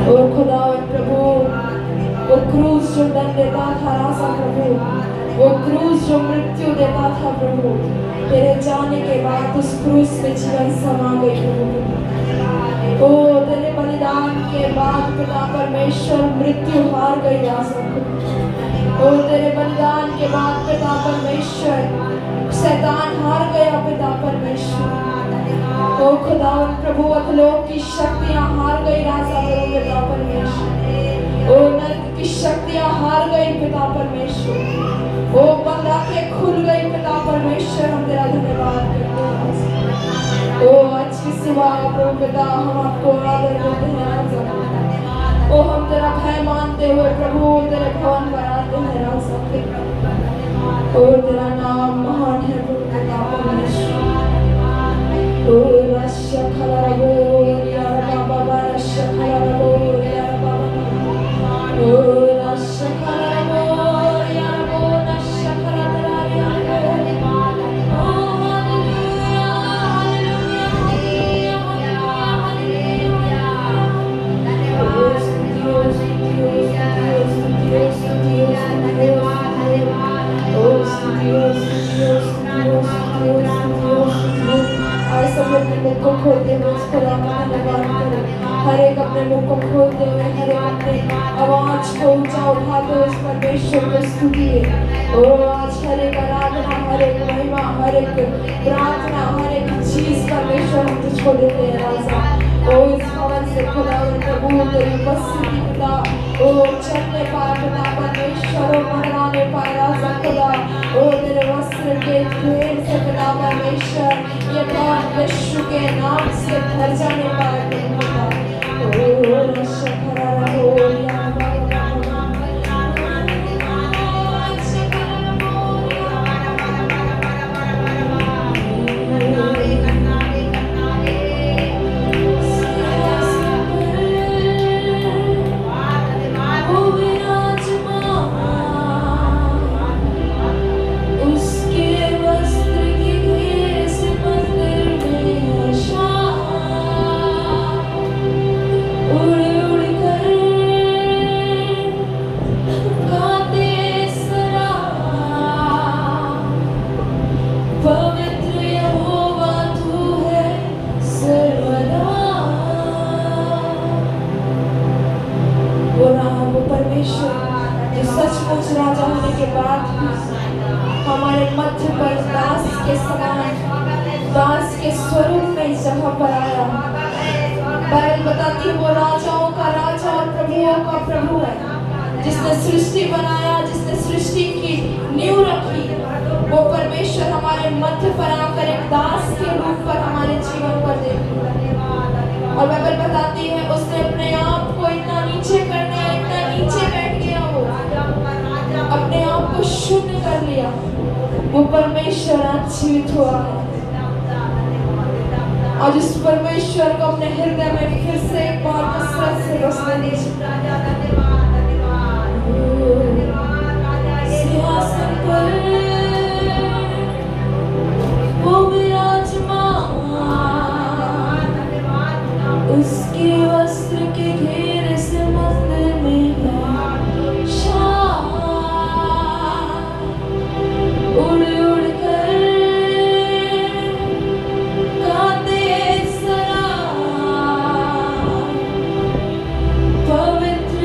ओ खुदावन प्रभु, वो क्रूस जो दंड देता था राजा प्रभु, वो क्रूस जो मृत्यु देता था प्रभु, तेरे जाने के बाद उस क्रूस में जीवन समा गई प्रभु। ओ तेरे बलिदान के बाद पिता परमेश्वर मृत्यु हार गई राजा प्रभु। ओ तेरे बलिदान के बाद पिता परमेश्वर शैतान हार गया पिता परमेश्वर। ओ खुदावन प्रभु, अधलोक की शक्तियां हार गई राजा प्रभु पिता परमेश्वर। ओ नरक की शक्तियां हार गई पिता परमेश्वर। ओ बंद आंखें खुल गई पिता परमेश्वर। हम तेरा धन्यवाद करते हैं। ओ आज की सुबह प्रभु पिता हम आपको आदर देते हैं राजा। ओ हम तेरा भय मानते हुए प्रभु तेरे भवन पर आते हैं राजा। ओ तेरा नाम महान है प्रभु पिता परमेश्वर। ओ रश्य खलाबो यारा बाबा, रश्य खलाबो यारा बाबा। ओ रश्य खलाबो यारा बो, रश्य खलाबो यारा बो। ओ हालेलुया हालेलुया हालेलुया हालेलुया। स्तुतियो स्तुतियो स्तुतियो स्तुतियो स्तुतियो। ओ स्तुतियो स्तुतियो स्तुतियो स्तुतियो स्तुतियो। आज सब अपने मुख को खोलते हुए इस खुदा का धन्यवाद करें। हर एक अपने मुख को खोलते हुए हर एक अपने आवाज को ऊंचा उठाते हुए इस परमेश्वर को स्तुतिए। ओ आज हर एक आराधना, हर एक महिमा, हर एक प्रार्थना, हर एक चीज परमेश्वर हम तुझको देते हैं राजा। ओ इस भवन से खुदा प्रभु तेरी उपस्थिति पिता ओ चलने पाए पिता परमेश्वर, ओ मंडराने पाए राजा खुदा। ओ तेरे वस्त्र के घेर से पिता परमेश्वर ये बात विश्व के नाम से भर जाने पाए पिता। ओ रशकरा हो सृष्टि बनाया, जिसने सृष्टि की नींव रखी, वो परमेश्वर हमारे मध्य पर आकर एक दास के रूप पर हमारे जीवन पर देखा। और बाइबल बताती है उसने अपने आप को इतना नीचे कर दिया, इतना नीचे बैठ गया, वो अपने आप को शून्य कर लिया। वो परमेश्वर आज जीवित हुआ है। और इस परमेश्वर को अपने हृदय में फिर से एक बार कसरत से बसने दीजिए। सिंहासन पर वो विराजमान, उसके वस्त्र के घेरे से मंदिर में है शान। उड़ उड़ कर गाते सलाम, पवित्र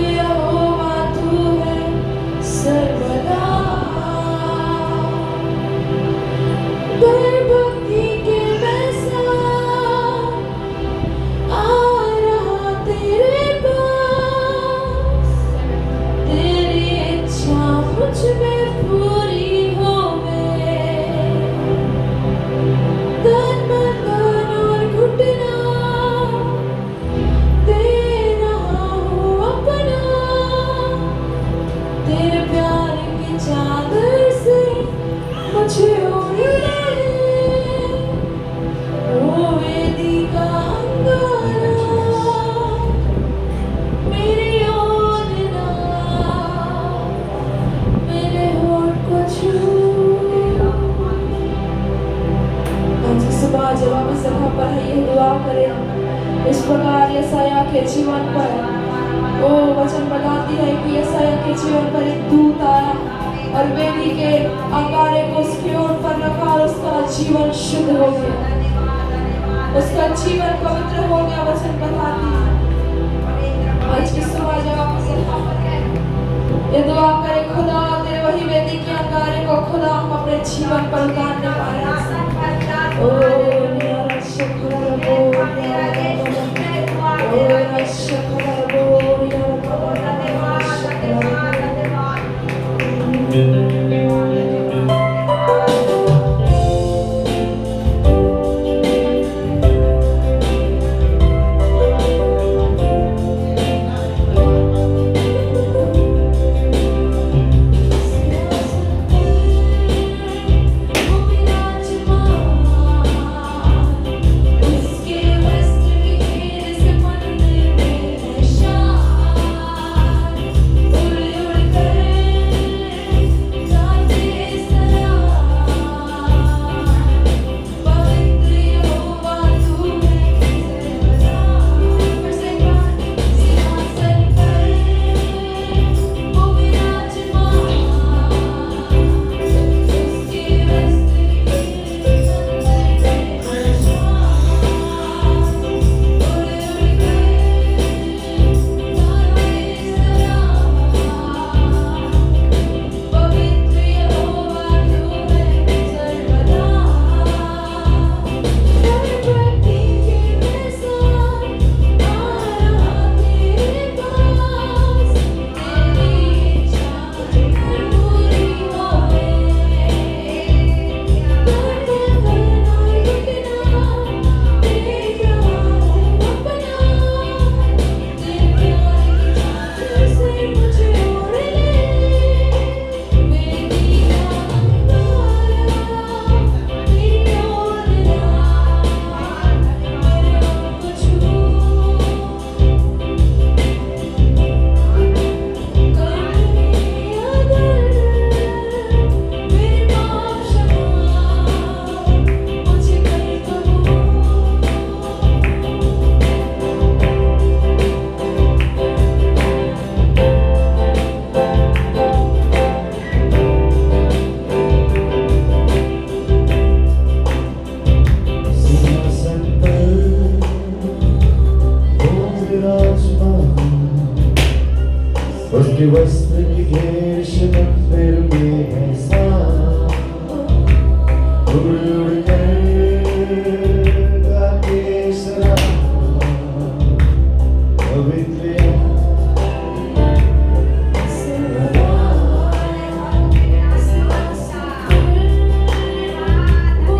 ओ वचन बताती है कि यशायाह के जीवन पर एक दूत आया और वेदी के अंगारे को उसके ओर पर रखा और उसका जीवन शुद्ध हो गया, उसका जीवन पवित्र हो गया। वचन बताती है आज की सुबह जब आप ये दुआ करें, खुदा तेरे वही वेदी के अंगारे को खुदा हम अपने जीवन पर उतारने पाए। ओ मेरा शुक्र हो मेरा शुक्र उसके वस्त्र की घेर मंदिर में है साथ, उड़ उड़ कर गाते सलाम पवित्र ओ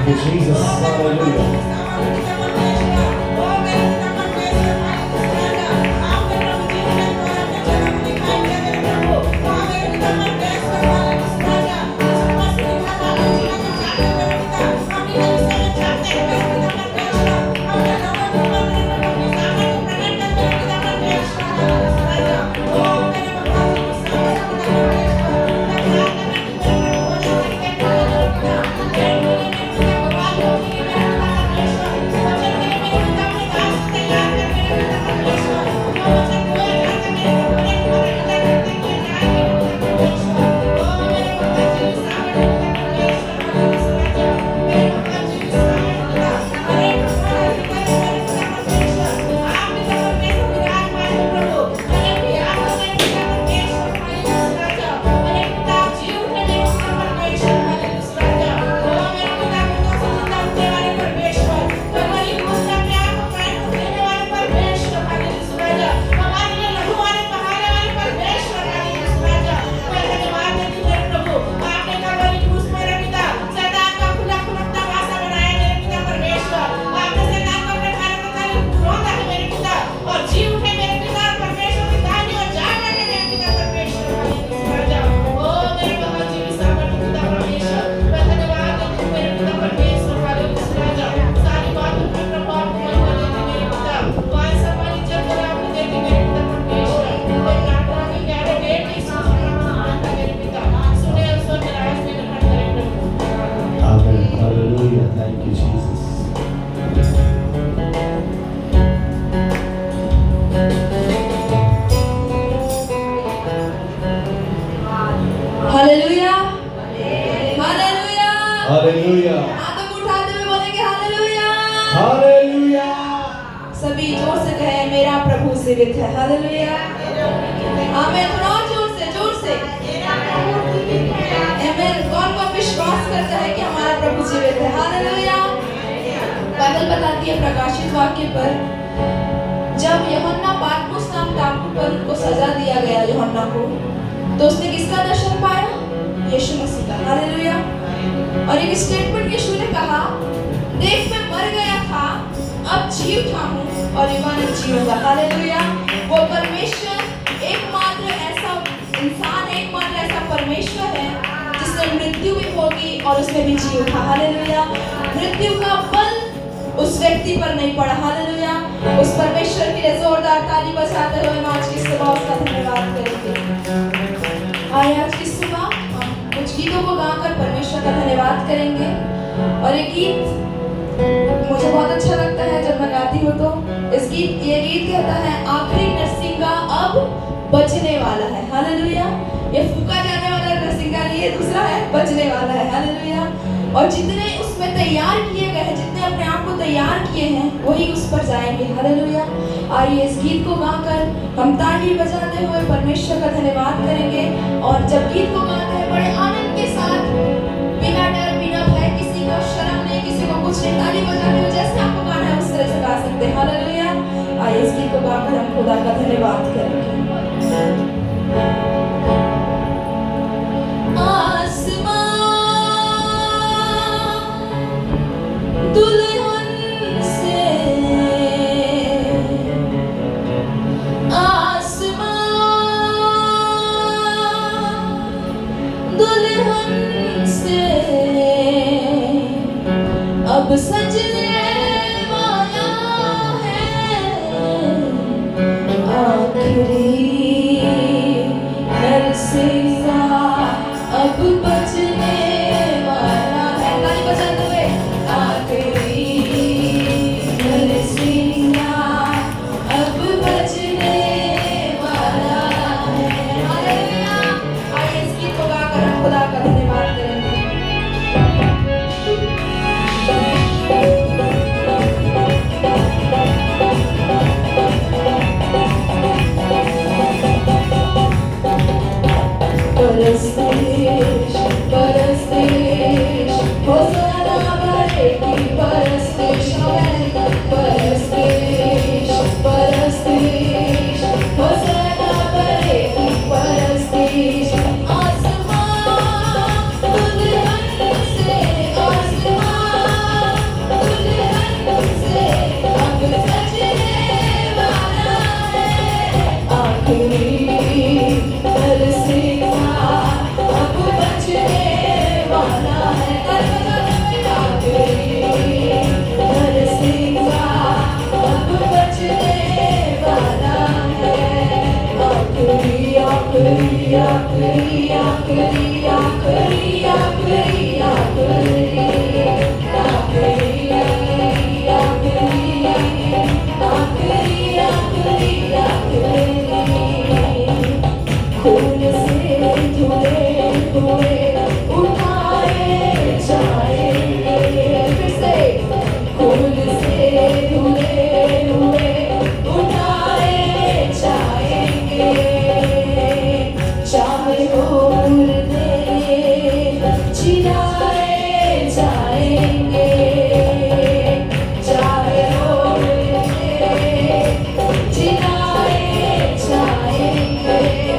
Thank you, Jesus. Hallelujah. Amen. Hallelujah. Thank you, Jesus. Hallelujah, hallelujah. Hallelujah. हाथों को उठाते हुए बोलेंगे हालेलुया। Hallelujah. सभी जोर से कहें मेरा प्रभु जीवित है। हालेलुया, आमीन। थोड़ा और जोर से, जोर से आमीन। कौन कौन विश्वास करता है कि हमारा प्रभु जीवित है? हालेलुया। बाइबल बताती है प्रकाशित वाक्य पर, जब यूहन्ना पातमुस नाम टापू पर उनको सजा दिया गया यूहन्ना को, तो उसने किसका दर्शन पाया? यीशु मसीह का। हालेलुया। और एक स्टेटमेंट यीशु ने कहा, देख मैं मर गया था, अब जी उठा हूँ और युगानुग जीऊंगा। हालेलुया। वो परमेश्वर एकमात्र ऐसा इंसान, एकमात्र ऐसा परमेश्वर है जिसने मृत्यु भी भोगी और उसमें भी जी उठा। हालेलुया। मृत्यु का बल उस व्यक्ति पर नहीं पड़ा। हालेलुया। उस परमेश्वर के लिए जोरदार ताली बजाते हुए आज की सुबह उसका धन्यवाद करेंगे। आइए आज की सुबह हम कुछ गीतों को गाकर परमेश्वर का धन्यवाद करेंगे। और ये गीत मुझे बहुत अच्छा लगता है जब मैं गाती हूँ। तो ये गीत कहता है, आखिरी नरसिंगा अब बचने वाला है। हालेलुया। ये फूका जाने वाला नरसिंगा नहीं है, दूसरा है, बचने वाला है। हालेलुया। और जितने उसमें तैयार किए गए हैं, जितने अपने आप को तैयार किए हैं, वही उस पर जाएंगे। हालेलुया। आइए इस गीत को गाकर हम ताली बजाते हुए परमेश्वर का धन्यवाद करेंगे। और जब गीत को गाते हैं बड़े आनंद के साथ, बिना डर, बिना भय, किसी को शर्म नहीं, किसी को कुछ नहीं, ताली बजाते हुए जैसे आपको गाना है उस तरह से गा सकते हैं। हालेलुया। आइए इस गीत को गाकर हम खुदा का धन्यवाद करेंगे। अब सजने वाला है आखिरी नरसिंगा, अब बचने वाला है। ताली बजाते हुए, आखिरी नरसिंगा अब बचने वाला है। हालेलुया। आइए इस गीत को गाकर हम खुदा का धन्यवाद करेंगे। वाला है नरसिंहा अब बचने वाला है आखिरी आखिरी आखिरी आखिरी आखिरी आखिरी खून से धुले हुए उठाए जाएंगे फिर से खून से धुले हुए उठाए जाएंगे चाहे हो मुर्दे जिलाए जाएंगे चाहे हो मुर्दे जिलाए जाएंगे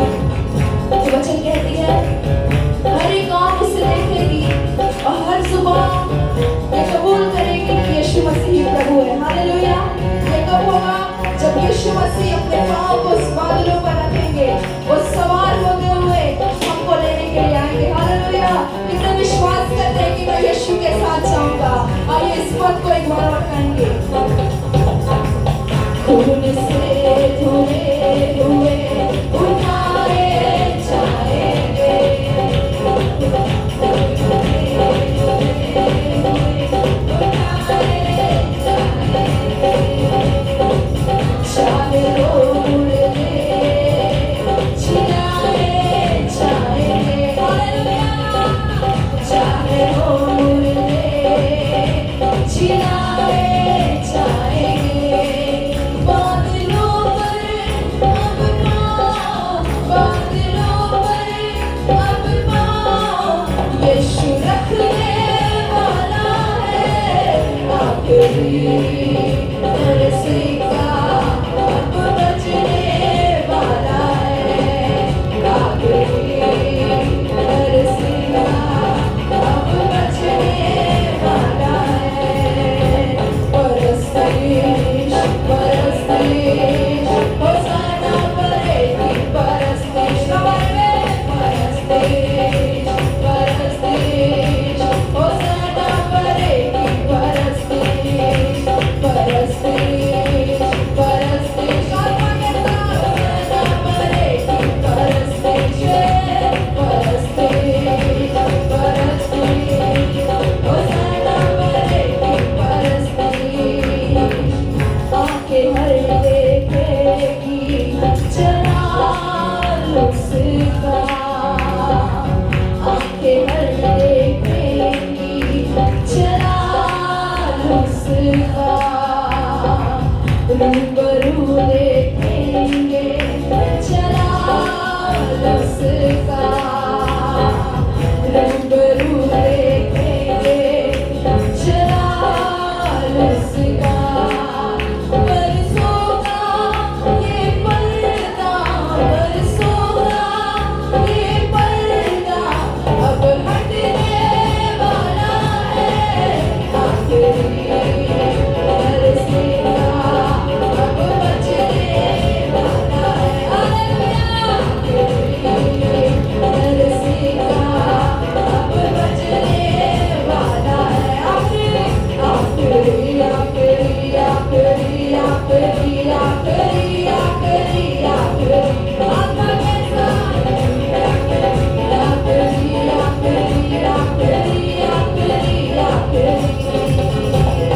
वचन कहती है हर एक आंख उसे देखेगी और हर जुबान ये कबूल करेगी कि यीशु मसीह प्रभु है हालेलुया ये कब होगा जब यीशु मसीह अपने पांव को उस बादलों पर रखेंगे वो सवार होते हुए हमको लेने के लिए आएंगे हालेलुया कितना विश्वास करते हैं कि मैं यीशु के साथ जाऊंगा आइए इस पद को एक बार और कहेंगे खून से धुले हुए उठाए जाएंगे चाहे हो मुर्दे जिलाए जाएंगे चाहे हो मुर्दे जिलाए जाएंगे बादलों पर अब पाँव यीशु रखने वाला है आखिरी नरसिंहा अब बचने वाला है आखिरी नरसिंहा अब बचने वाला है परस्तिश परस्तिश होसाना परेगी परस्तिश परस्तिश परस्तिश होसाना परेगी परस्तिश परस्तिश परस्तिश होसाना परेगी परस्तिश परस्तिश परस्तिश होसाना परेगी परस्तिश आंखें हर देखेगी जलाल उसका आंखें हर देखेगी जलाल उसका रूबरू देखेंगे जलाल उसका रूबरू देखेंगे जलाल उसका बरसोगा ये पर्दा बरसोगा ये पर्दा अब हटने वाला है आखिरी नरसिंहा अब बचने वाला है हालेलुया आखिरी नरसिंहा अब बचने वाला है आखिरी आखिरी आखिरी आखिरी आखिरी आखिरी आखिरी आखिरी आत्मा के साथ आखिरी आखिरी आखिरी आखिरी आखिरी आखिरी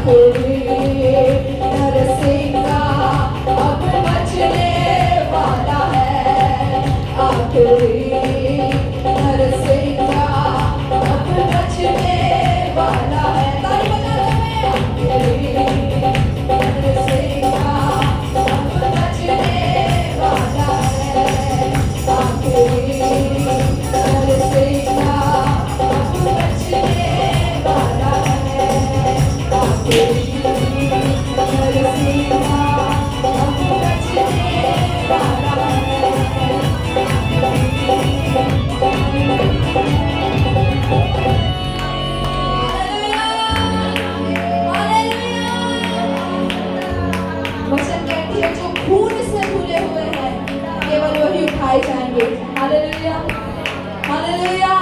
आखिरी नरसिंगा अब बचने वाला है, आखिरी नरसिंगा अब बचने वाला है। ताली बजा दो मैं, आखिरी नरसिंगा अब बचने वाला है, आखिरी नरसिंगा अब बचने वाला है, आखिरी नरसिंगा अब बचने वाला वचन कहती है जो खून से धुले हुए हैं केवल वही उठाए जाएंगे। Hallelujah, hallelujah.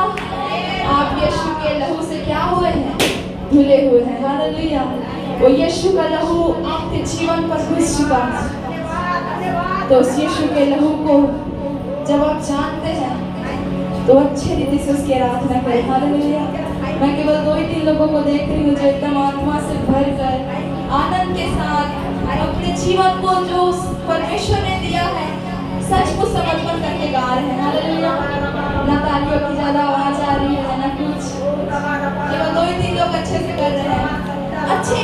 आप यीशु के लहू से क्या हुए हैं? धुले हुए हैं। हालेलुया। वो यीशु का लहू आपके जीवन पर घुस चुका है। तो उस यीशु के लहू को जब आप जानते हैं तो अच्छे रीति से उसकी आराधना करें। हालेलुया। मैं केवल 2 ही 3 लोगों को देख रही हूँ जो एकदम आत्मा से भर कर आनंद के साथ अपने जीवन को जो परमेश्वर ने दिया है सच को समर्पण करके गा रहे हैं। हालेलुया। ना तालियों की ज्यादा आवाज आ रही है ना कुछ, केवल 2 ही 3 लोग अच्छे से कर रहे हैं। अच्छे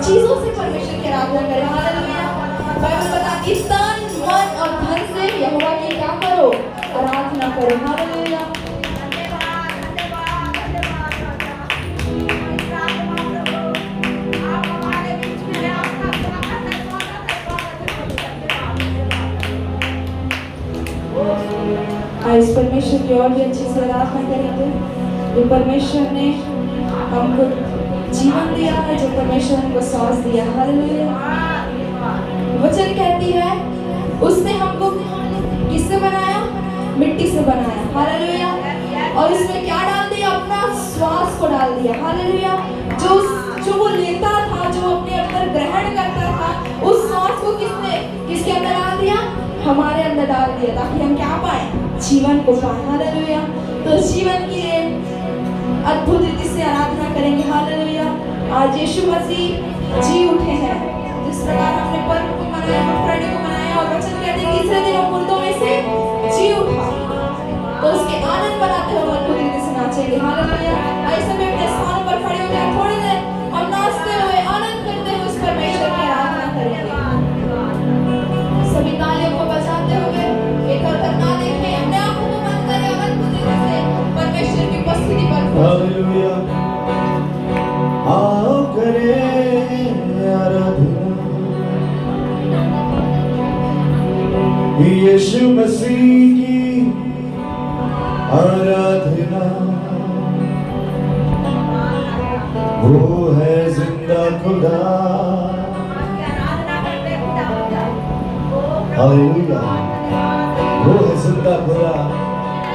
चीजों से परमेश्वर की आराधना करें। हालेलुया। बाइबल बताती है तन मन और धन से यहोवा की क्या करो? आराधना करो। हालेलुया। इस परमेश्वर की और भी अच्छी से आराधना करेंगे। जो परमेश्वर ने हमको जीवन दिया है, जो परमेश्वर हमको सांस दिया। हालेलुया। वचन कहती है उसने हमको किससे बनाया? मिट्टी से बनाया। हालेलुया। और उसमें क्या डाल दिया? अपना श्वास को डाल दिया। हालेलुया। जो वो लेता था, जो अपने अंदर ग्रहण करता था, उस श्वास को किसके अंदर डाल दिया? हमारे अंदर डाल दिया, ताकि हम क्या पाए? जीवन को पाए। हालेलुया। तो जीवन की अद्भुत रीति से आराधना करेंगे। हालेलुया। आज यीशु मसीह जी उठे हैं। जिस प्रकार हमने पर्व को मनाया, गुड फ्राइडे को मनाया, और वचन कहते हैं तीसरे दिन वो मुर्दों में से जी उठा, तो उसके आनंद बनाते हुए अद्भुत रीति से नाचेंगे। हालेलुया। ऐसे में अपने स्थान पर खड़े हो जाए, थोड़ी देर हम नाचते हुए आनंद करते हुए उस परमेश्वर की आराधना करेंगे। सभी तालियों को बजाते हुए एक और तक ना देखें, अपने आंखों को बंद करें और अद्भुत रीति से परमेश्वर की उपस्थिति पर हालेलुया। आओ करें आराधना यीशु मसीह की आराधना। वो है जिंदा खुदा। हालेलुया। वो है जिंदा खुदा,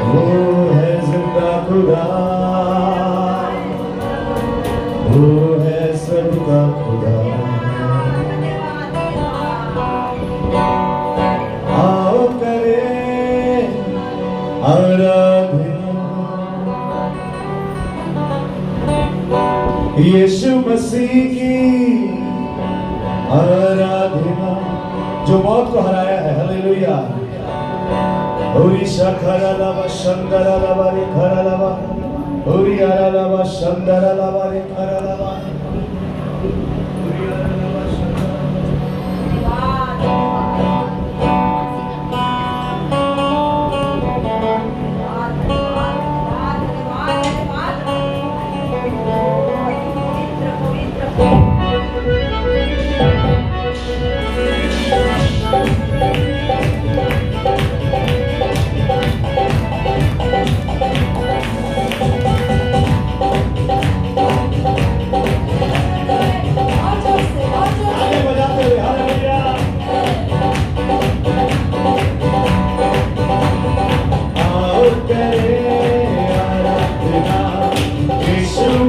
वो है जिंदा खुदा, वो है सबका खुदा। आओ करें आराधना यीशु मसीह की आराधना, जो मौत को हराया है। हालेलुया। ओरी शखरा लवा शंदरा लवा रे खरा लवा, ओरी आरा लवा शंदरा लवा रे खरा लवा।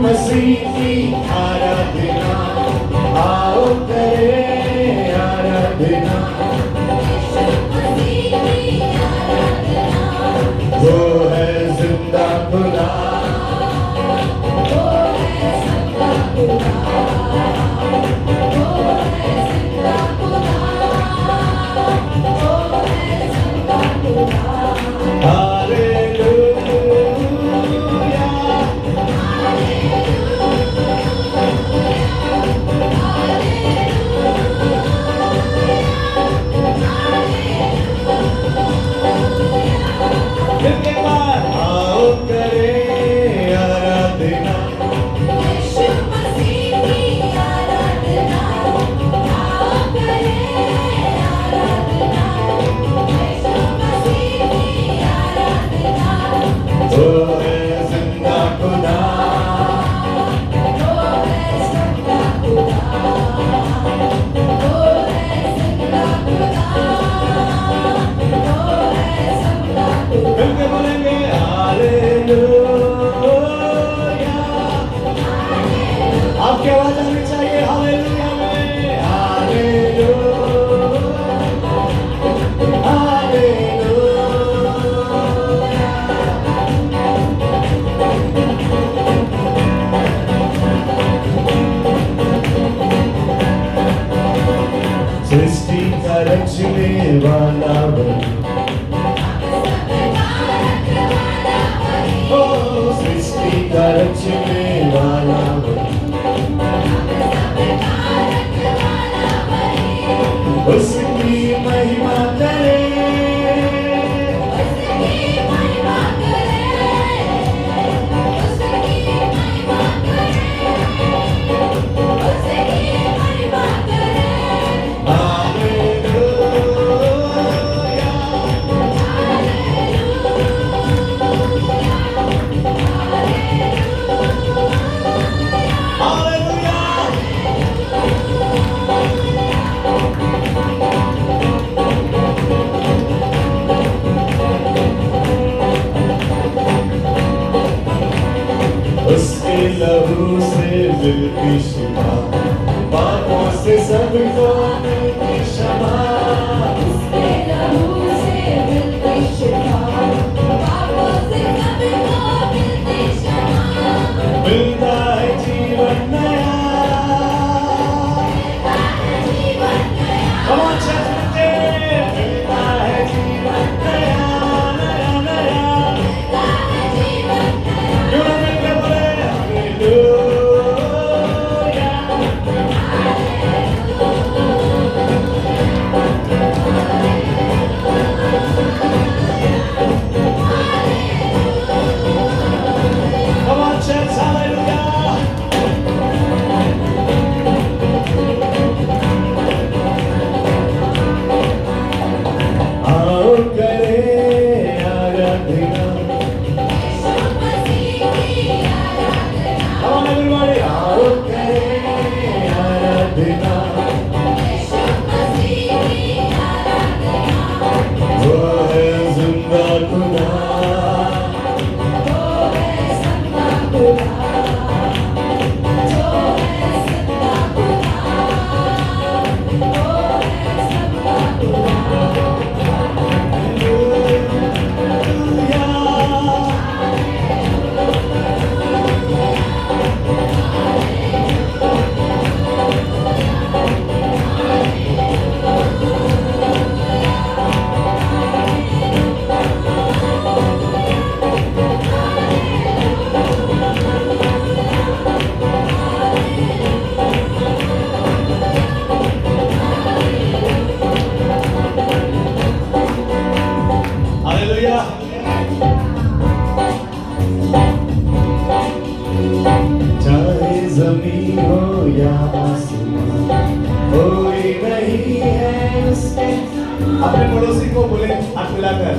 मसीह की आराधना आपकी आवाज आनी चाहिए हालेलुया में हालेलुया हालेलुया सृष्टि का रचने वाला सृष्टि का रचने वाला उसकी महिमा करे उसके लहू से मिलती शिफा पापों से सबको मिलती क्षमा उसके लहू से मिलती शिफा पापों से सबको मिलती क्षमा मिलता है जीवन नया Come on, church, मिलता है जीवन नया नया नया क्यों ना मिलके बोले hallelujah Come on, church, hallelujah. आओ करें आराधना Come on, everybody. आओ करें आराधना वो है जिंदा खुदा हालेलुया चाहे जमीन हो या आसमान कोई नहीं है उसके अपने पड़ोसी को बोले हाथ मिलाकर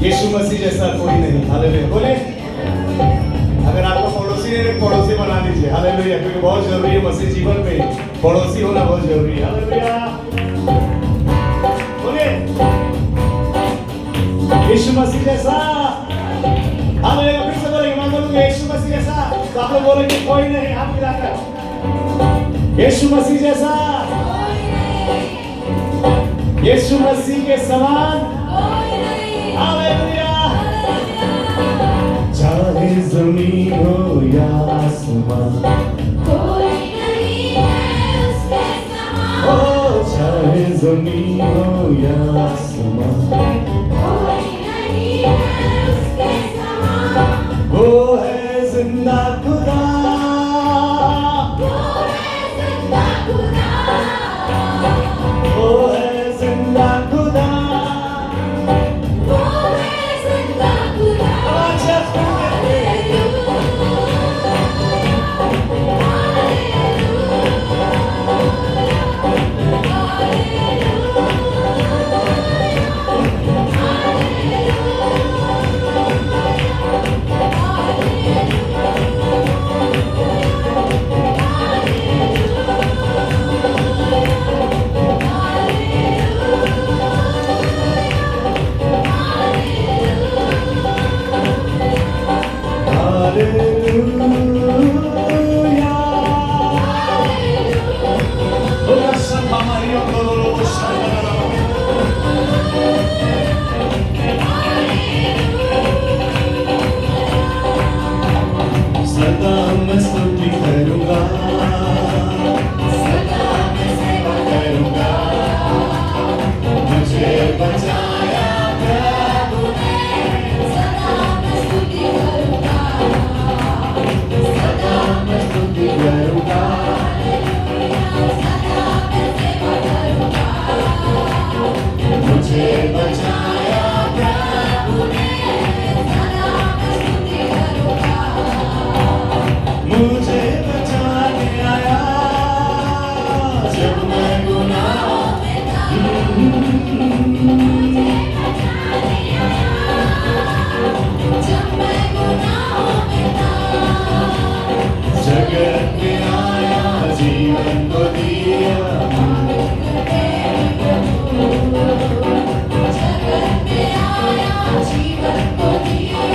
यीशु मसीह जैसा कोई नहीं हालेलुया बोले अगर आपको पड़ोसी है पड़ोसी बना दीजिए हालेलुया क्योंकि बहुत जरूरी है मसीह जीवन में पड़ोसी होना बहुत जरूरी है हालेलुया बोले यीशु मसीह जैसा हालेलुया फिर से बोलेंगे मैं बोलूंगा यीशु मसीह जैसा तो आप लोग बोलेंगे कोई नहीं हाथ मिलाकर यीशु मसीह जैसा यीशु मसीह के समान हालेलुया चाहे जमीन हो या आसमान कोई जमी हो या आसमां, वो है जिंदा खुदा, वो है जिंदा खुदा। अच्छा सदा मैं स्तुति करूंगा, सदा मैं सेवा करूंगा, मुझे बचाया प्रभु ने, सदा मैं स्तुति करूंगा, सदा मैं स्तुति करूंगा, सदा मैं सेवा करूंगा, मुझे बचाया प्रभु ने, सदा मैं स्तुति करूंगा, मुझे बचाने आया जब मैं गुनाहों में था, जब मैं गुनाहों में था, जगत में आया जीवन को दिया, जगत में आया जीवन को दिया,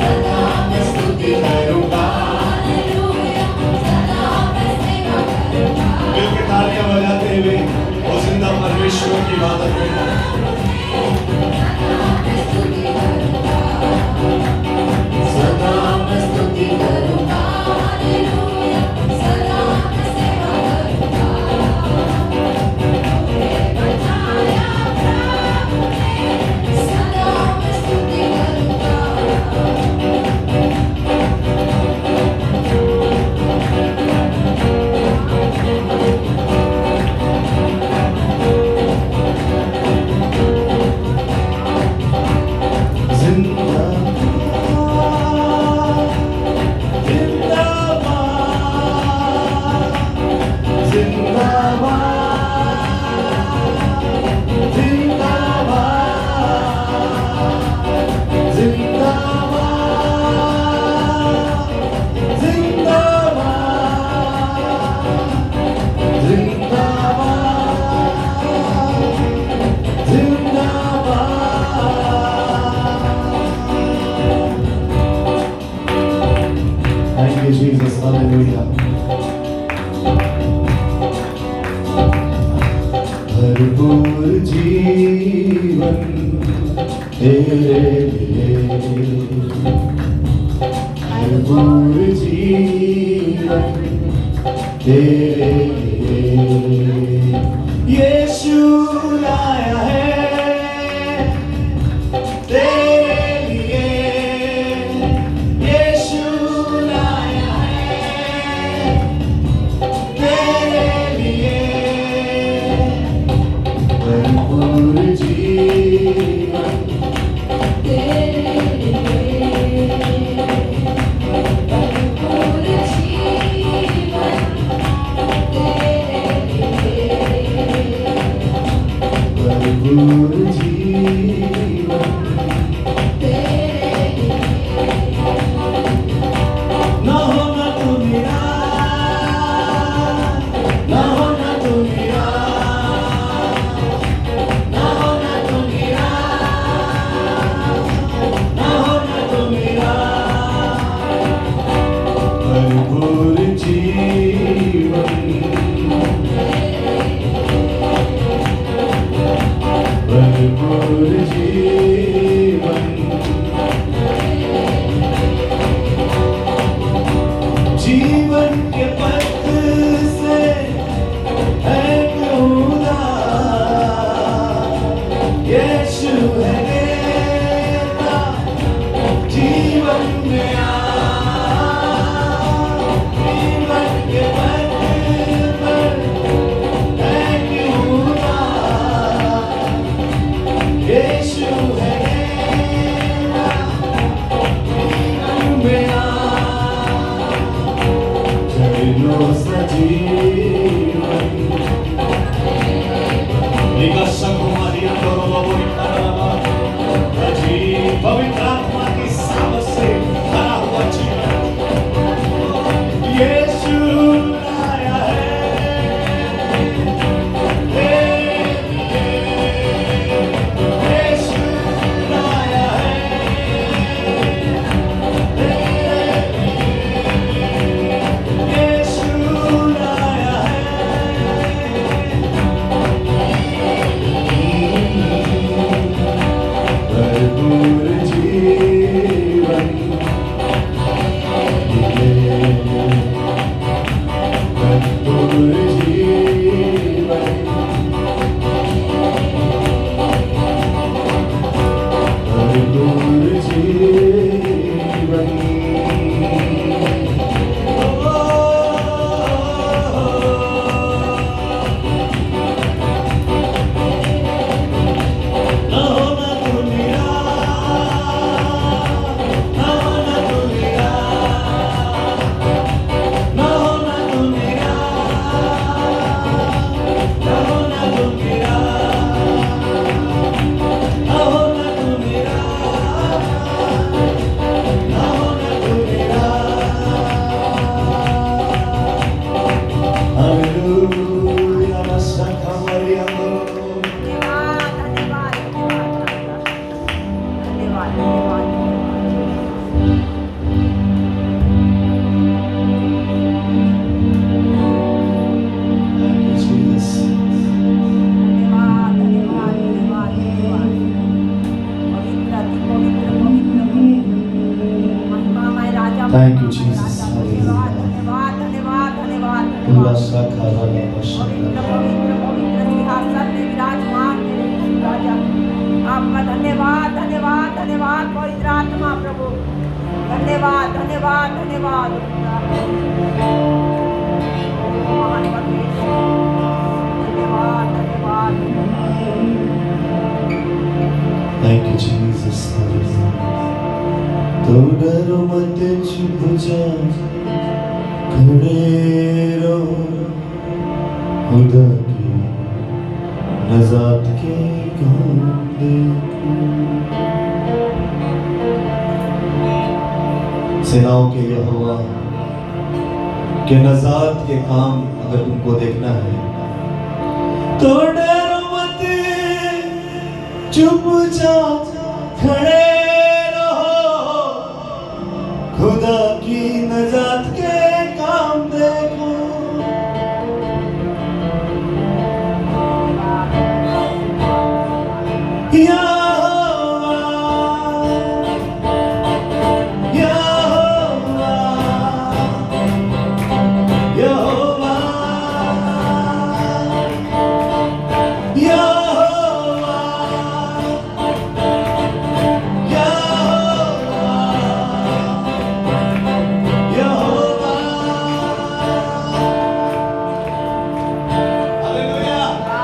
सदा मैं स्तुति करूंगा, सदा मैं सेवा करूंगा। मिलके तालियां बजाते हुए वो जिंदा परमेश्वर की इबादत करें। सदा मैं स्तुति करूंगा, हालेलुया, सदा मैं सेवा करूंगा, मुझे बचाया प्रभु ने, सदा मैं स्तुति करूंगा। Thank you, Jesus. Hallelujah. भरपूर जीवन तेरे लिए, भरपूर जीवन तेरे लिए यीशु लाया है, तेरे लिए यीशु लाया है, तेरे लिए भरपूर जीवन तेरे लिए, भरपूर जीवन तेरे लिए। जीवन पवित्र आत्मा की सामर्थ से भरा हुआ जीवन यीशु लाया है। यीशु लाया है। यीशु लाया है। भरपूर जीवन भरपूर जीवन भरपूर जीवन Thank you, Jesus. धन्यवाद धन्यवाद धन्यवाद धन्यवाद Allah Sakhala पवित्र पवित्र पवित्र सिंहासन में विराजमान मेरे राजा, आपका धन्यवाद धन्यवाद धन्यवाद पवित्र आत्मा प्रभु, धन्यवाद धन्यवाद धन्यवाद महान परमेश्वर, धन्यवाद धन्यवाद। Thank you, Jesus. तो डरो मत, चुप जा, खड़े रहो, खुदा की नजात के काम देखो। सेनाओं के यहोवा के नजात के काम अगर तुमको देखना है तो डरो मत, चुपचाप खड़े रहो, खुदा की नजात के काम देखो। यहोवा, यहोवा, यहोवा, यहोवा,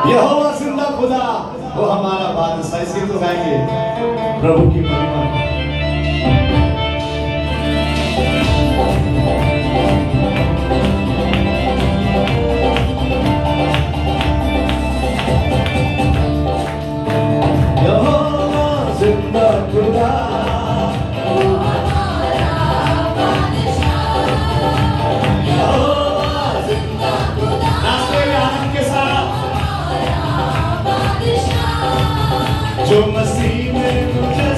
यहोवा जिंदा खुदा, वो हमारा बादशाह। इसी तो गाएंगे प्रभु की महिमा। यहोवा जिंदा खुदा, जो मसीह में मुझे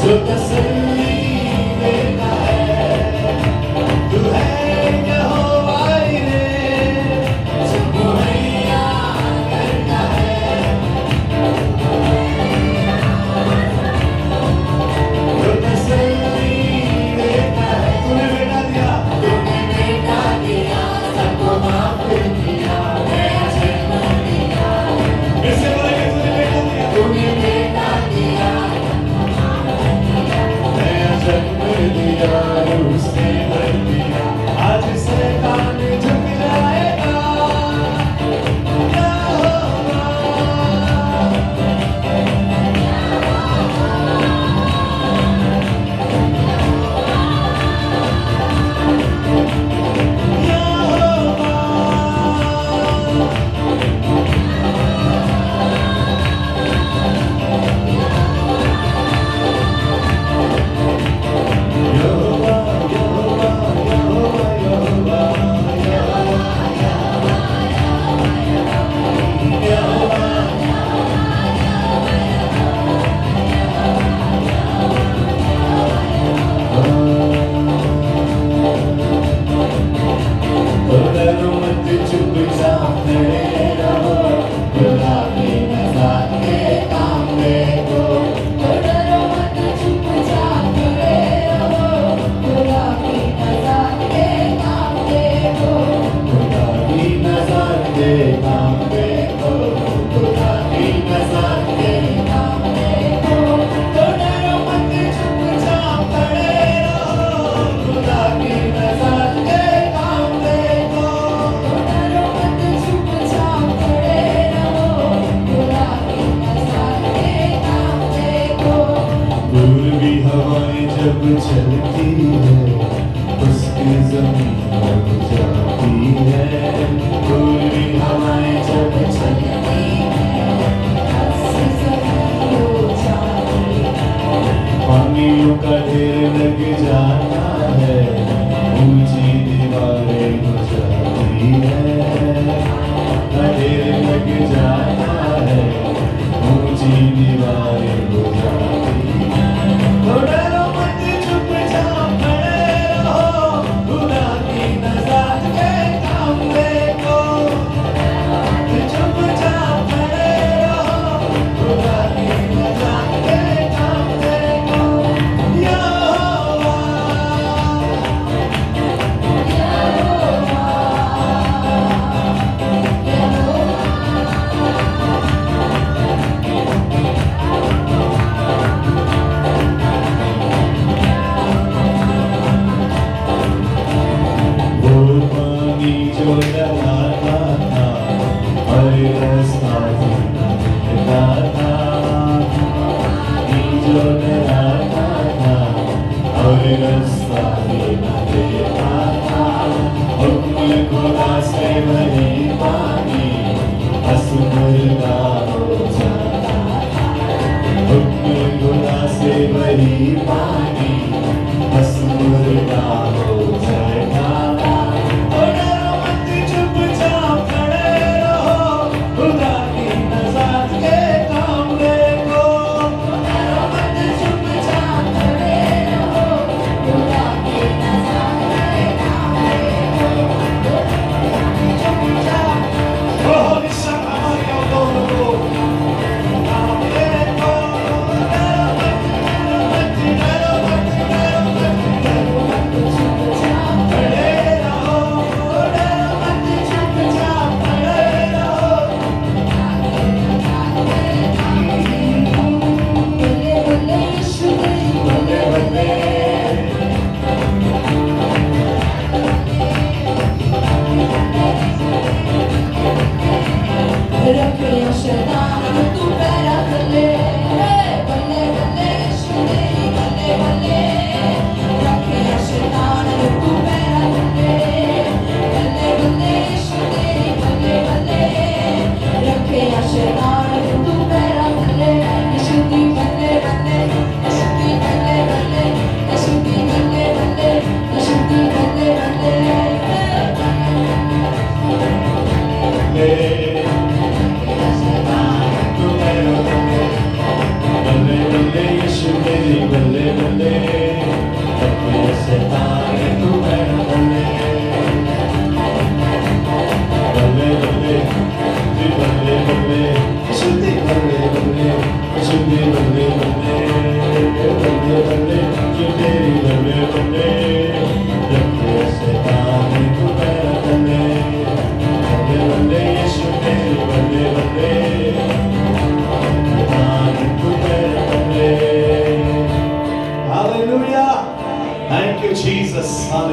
जो तसल्ली देता है, तू है यहोवा यीरे, जो मुहैया करता है, जो तसल्ली देता है। तूने बेटा दिया, सबको माफ किया, नया जन्म दिया। ऐसे बोलेंगे तूने बेटा दिया, नया जन्म दिया, उसने भर दिया। आज शैतान झुक जाएगा, यहोवा। पूर्वी हवाएं जब चलती है, उसकी जमीन लग जाती है। पूर्वी हवाएं जब चलती है, उसकी जमीन हो जाती है। पानियों का ढेर लग जाता है, ऊंची दीवारें हो जाती है। ढेर लग जाता है, ऊंची दीवारें हो जाती है। डरो मत, चुपचाप खड़े रहो, खुदा की नज़र के काम देखो। चुपचाप खड़े रहो, खुदा की नज़र के काम देखो। यहोवा, वो पानी जो लगाता था, और रास्ता भी न मिलता था। पानी जो लगाता था, और रास्ता भी न देता था। हुक्म खुदा से वही पानी असमुर्दा हो जाता था। हुक्म खुदा से वही पानी असमुर्दा हो जाता था। डरो मत, चुपचाप खड़े रहो, खुदा की नज़र के काम देखो। डरो मत, चुपचाप खड़े रहो, खुदा की नज़र के काम देखो। चुपचाप ओह निशा हमारी औरों को काम देखो। डरो मत, डरो मत, डरो मत,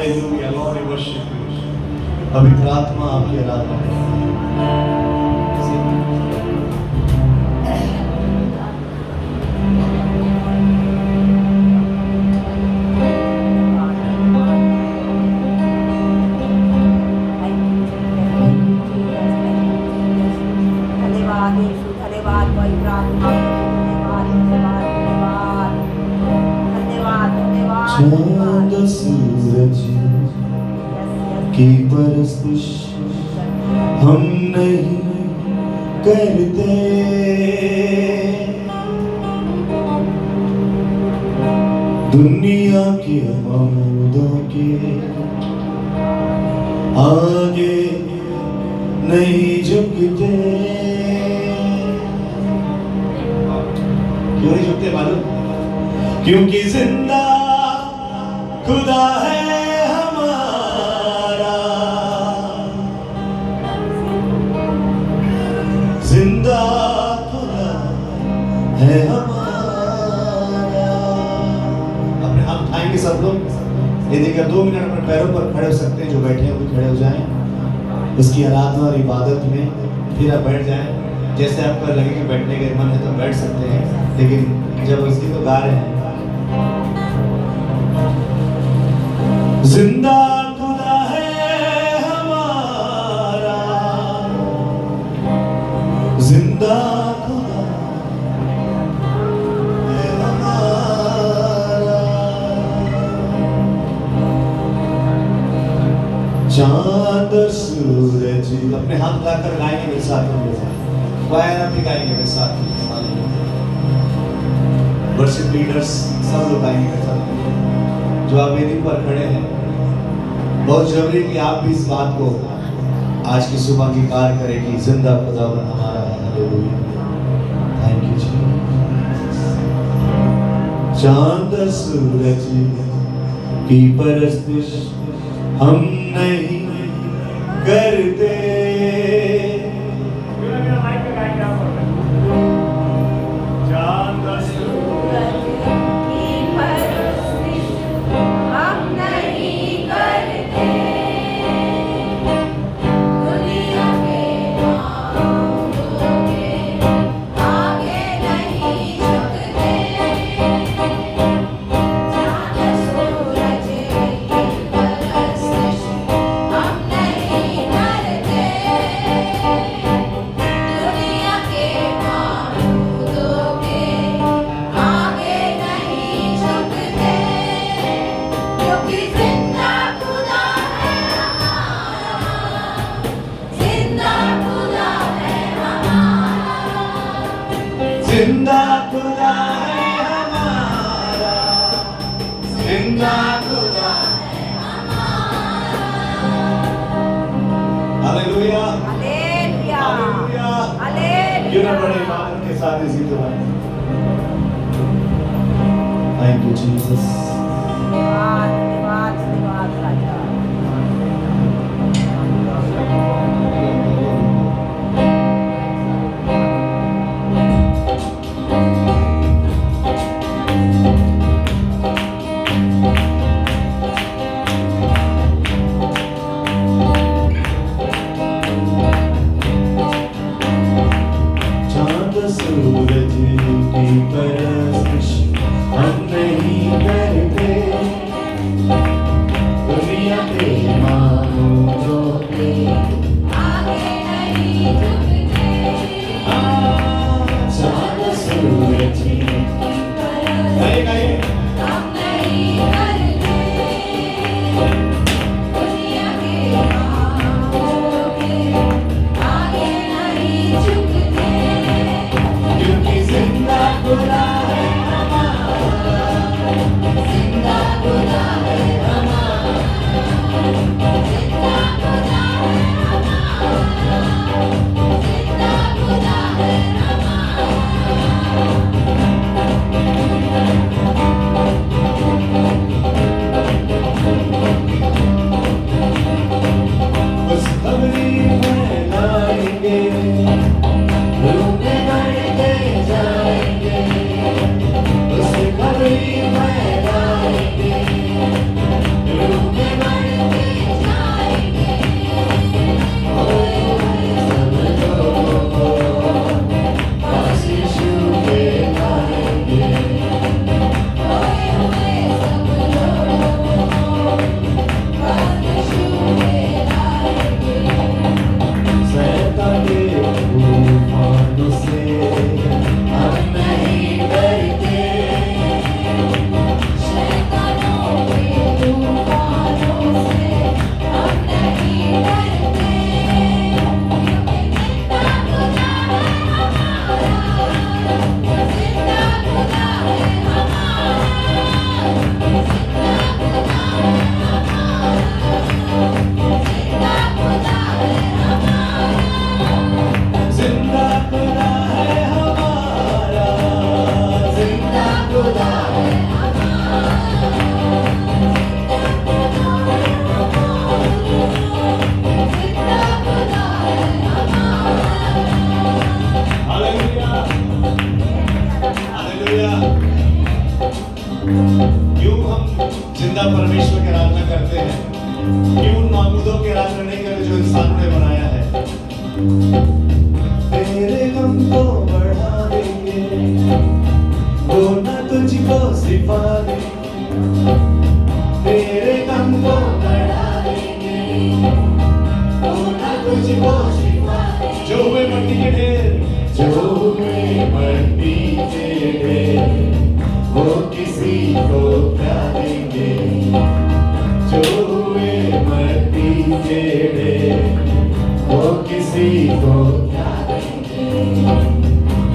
hallelujah lord we worship you. पवित्र आत्मा आपकी आराधना धन्यवाद यीशु, धन्यवाद पवित्र आत्मा, धन्यवाद धन्यवाद धन्यवाद धन्यवाद चांद सूरज की परस्तिश हम नहीं करते, दुनिया के मौजूदों के आगे नहीं झुकते। क्यों नहीं झुकते मालूम? क्योंकि जिंदा खुदा है हमारा, जिंदा खुदा है हमारा। अपने हाथ उठाएंगे सब लोग। यदि अगर 2 मिनट अपने पैरों पर खड़े हो सकते हैं, जो बैठे हैं वो खड़े हो जाएं उसकी आराधना और इबादत में। फिर आप बैठ जाएं, जैसे आपका लगे कि बैठने का मन है तो बैठ सकते हैं, लेकिन जब उसकी तो गा रहे हैं। जिंदा खुदा है हमारा, जिंदा खुदा है हमारा। चांद सूरज अपने हाथ लाकर गाएंगे मेरे साथ, वायरा भी गाएंगे मेरे साथ, वर्शिप लीडर्स सब लोग गाएंगे मेरे साथ। जो आप वेदी पर खड़े हैं, बहुत जरूरी कि आप भी इस बात को आज की सुबह अंगीकार करें कि जिंदा खुदावन हमारा है। Hallelujah, thank you Jesus. चांद सूरज की परस्तिश हम नहीं करते, चांद सूरज की परस्तिश हम नहीं करते, दुनिया के मामलों के आगे नहीं झुकते, चांद सूरज की परस्तिश हम नहीं करते, दुनिया के मामलों के आगे नहीं झुकते, क्योंकि जिंदा खुदा है हमारा, जिंदा खुदा है हमारा, जिंदा खुदा है हमारा, जिंदा खुदा है हालेलुया, हालेलुया हालेलुया। क्यों ना बड़े इबादत के साथ इसी तरह। Thank you Jesus. धन्यवाद धन्यवाद धन्यवाद राजा। चांद सूरज की परस्तिश हम नहीं करते, क्यों हम जिंदा परमेश्वर की आराधना करते हैं? क्यों उन मामूदों की आराधना नहीं करते जो इंसान ने बनाया है? तेरे गम को बढ़ा देंगे, वो न तुझको सिफा देंगे। तेरे गम को बढ़ा देंगे, वो न तुझको सिफा देंगे। जो हुए मट्टी के ढेर, जो हुए मट्टी के ढेर, वो किसी को क्या देंगे? जो हुए मट्टी के ढेर, वो किसी को क्या देंगे?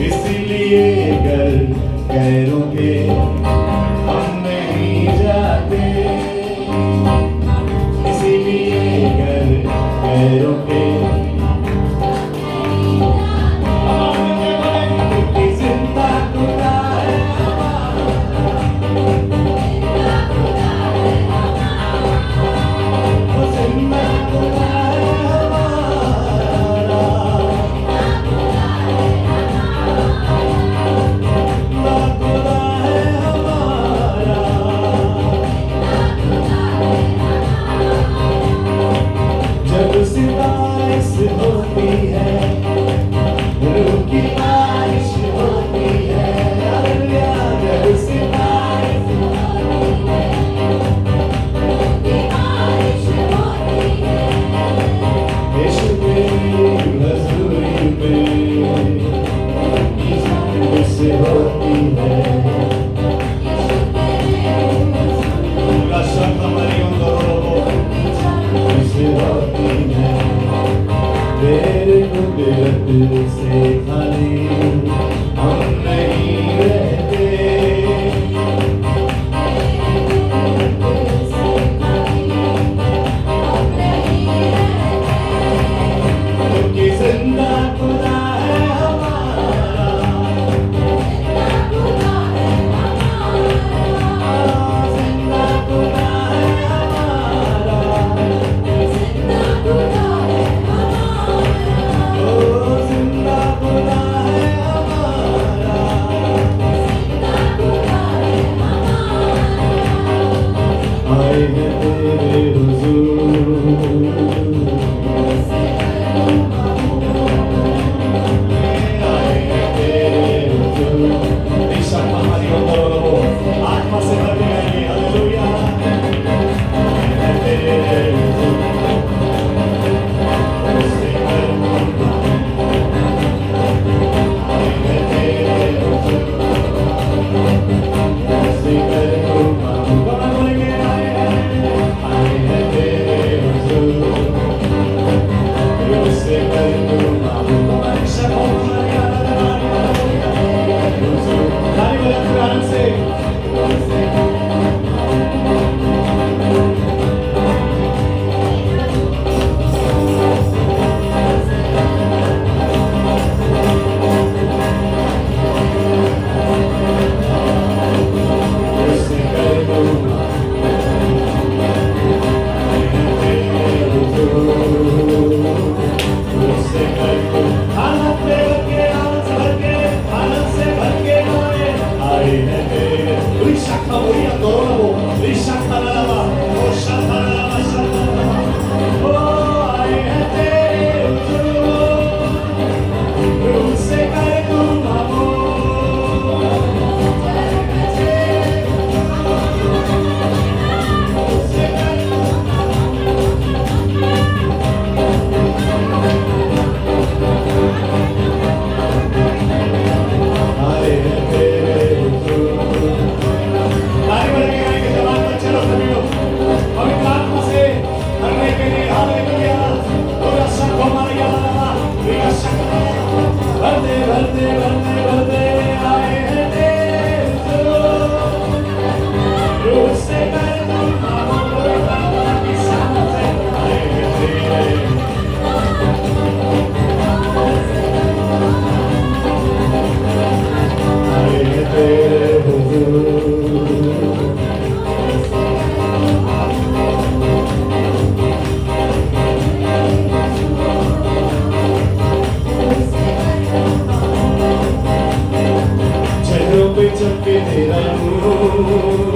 इसलिए गैरों के हम नहीं जाते, इसीलिए गैरों के जिंदा खुदा है होती है, रूह की बारिश होती है, जब सितारिश होती है, रूह की बारिश होती है। यीशु मेरी हज़ूरी में से होती है, रशा हमारी से होती है। तेरे कुदरत से खाली हम नहीं रहते, क्योंकि जिंदा खुदा है हमारा, जिंदा खुदा है हमारा, जिंदा खुदा है हमारा, जिंदा खुदा है हमारा, जिंदा खुदा है हमारा। आए हैं तेरे हुजूर, आए हैं तेरे हुजूर। ईशा हमारी आत्मा से भर गए, हालेलुया। आए हैं तेरे हुजूर, उससे करूँगा, आए हैं तेरे हुजूर, उससे करूँगा। बाबा बोलेंगे आए हैं तेरे हुजूर, उससे करूँगा। बाबा ईशा को हमारी हुजूर, ताली बजा कुरान से। उससे करूँगा, आए हैं तेरे हुजूर, उससे करूँगा। आनंद से भर के, आनंद से भर के, आनंद से भर के आए हैं तेरे। रिशाखा बोलिया दोनों, रिशाखा लावा, ओ शाखा लावा, शाखा लावा। ओ आए हैं तेरे हुजूर, उससे करूँगा वो। उससे आए हैं तेरे हुजूर। ताली बजा के गाएंगे जवान बच्चे लोग सभी लोग, पवित्र आत्मा से भरने के लिए। हालेलुया। और रशा को मारिया लावा, रशा भरते भरते भरते भरते आए हैं तेरे हुजूर, उससे करूँगा वो। बाबा की शान से आए हैं तेरे, आए हैं तेरे हुजूर। चेहरों पे चमके तेरा नूर,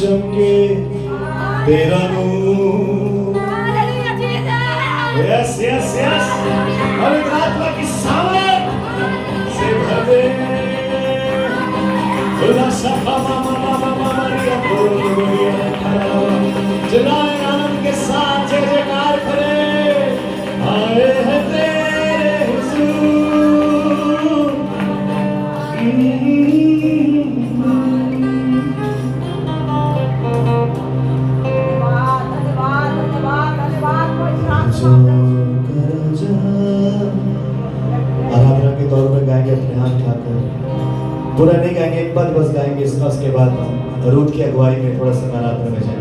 चमके तेरा नूर। Hallelujah Jesus. Yes yes yes, पवित्र आत्मा की सामर्थ से भर दे। जलाए आनंद के साथ जय जयकार करें, आए हैं तेरे हुजूर। धन्यवाद धन्यवाद धन्यवाद पवित्र आत्मा। आराधना के दौर में गाएंगे अपने हाथ उठाकर, पूरा नहीं गाएंगे, एक पद बस गाएंगे, इसके बाद रूथ की अगुवाई में थोड़ा सा आराधना में जाएंगे।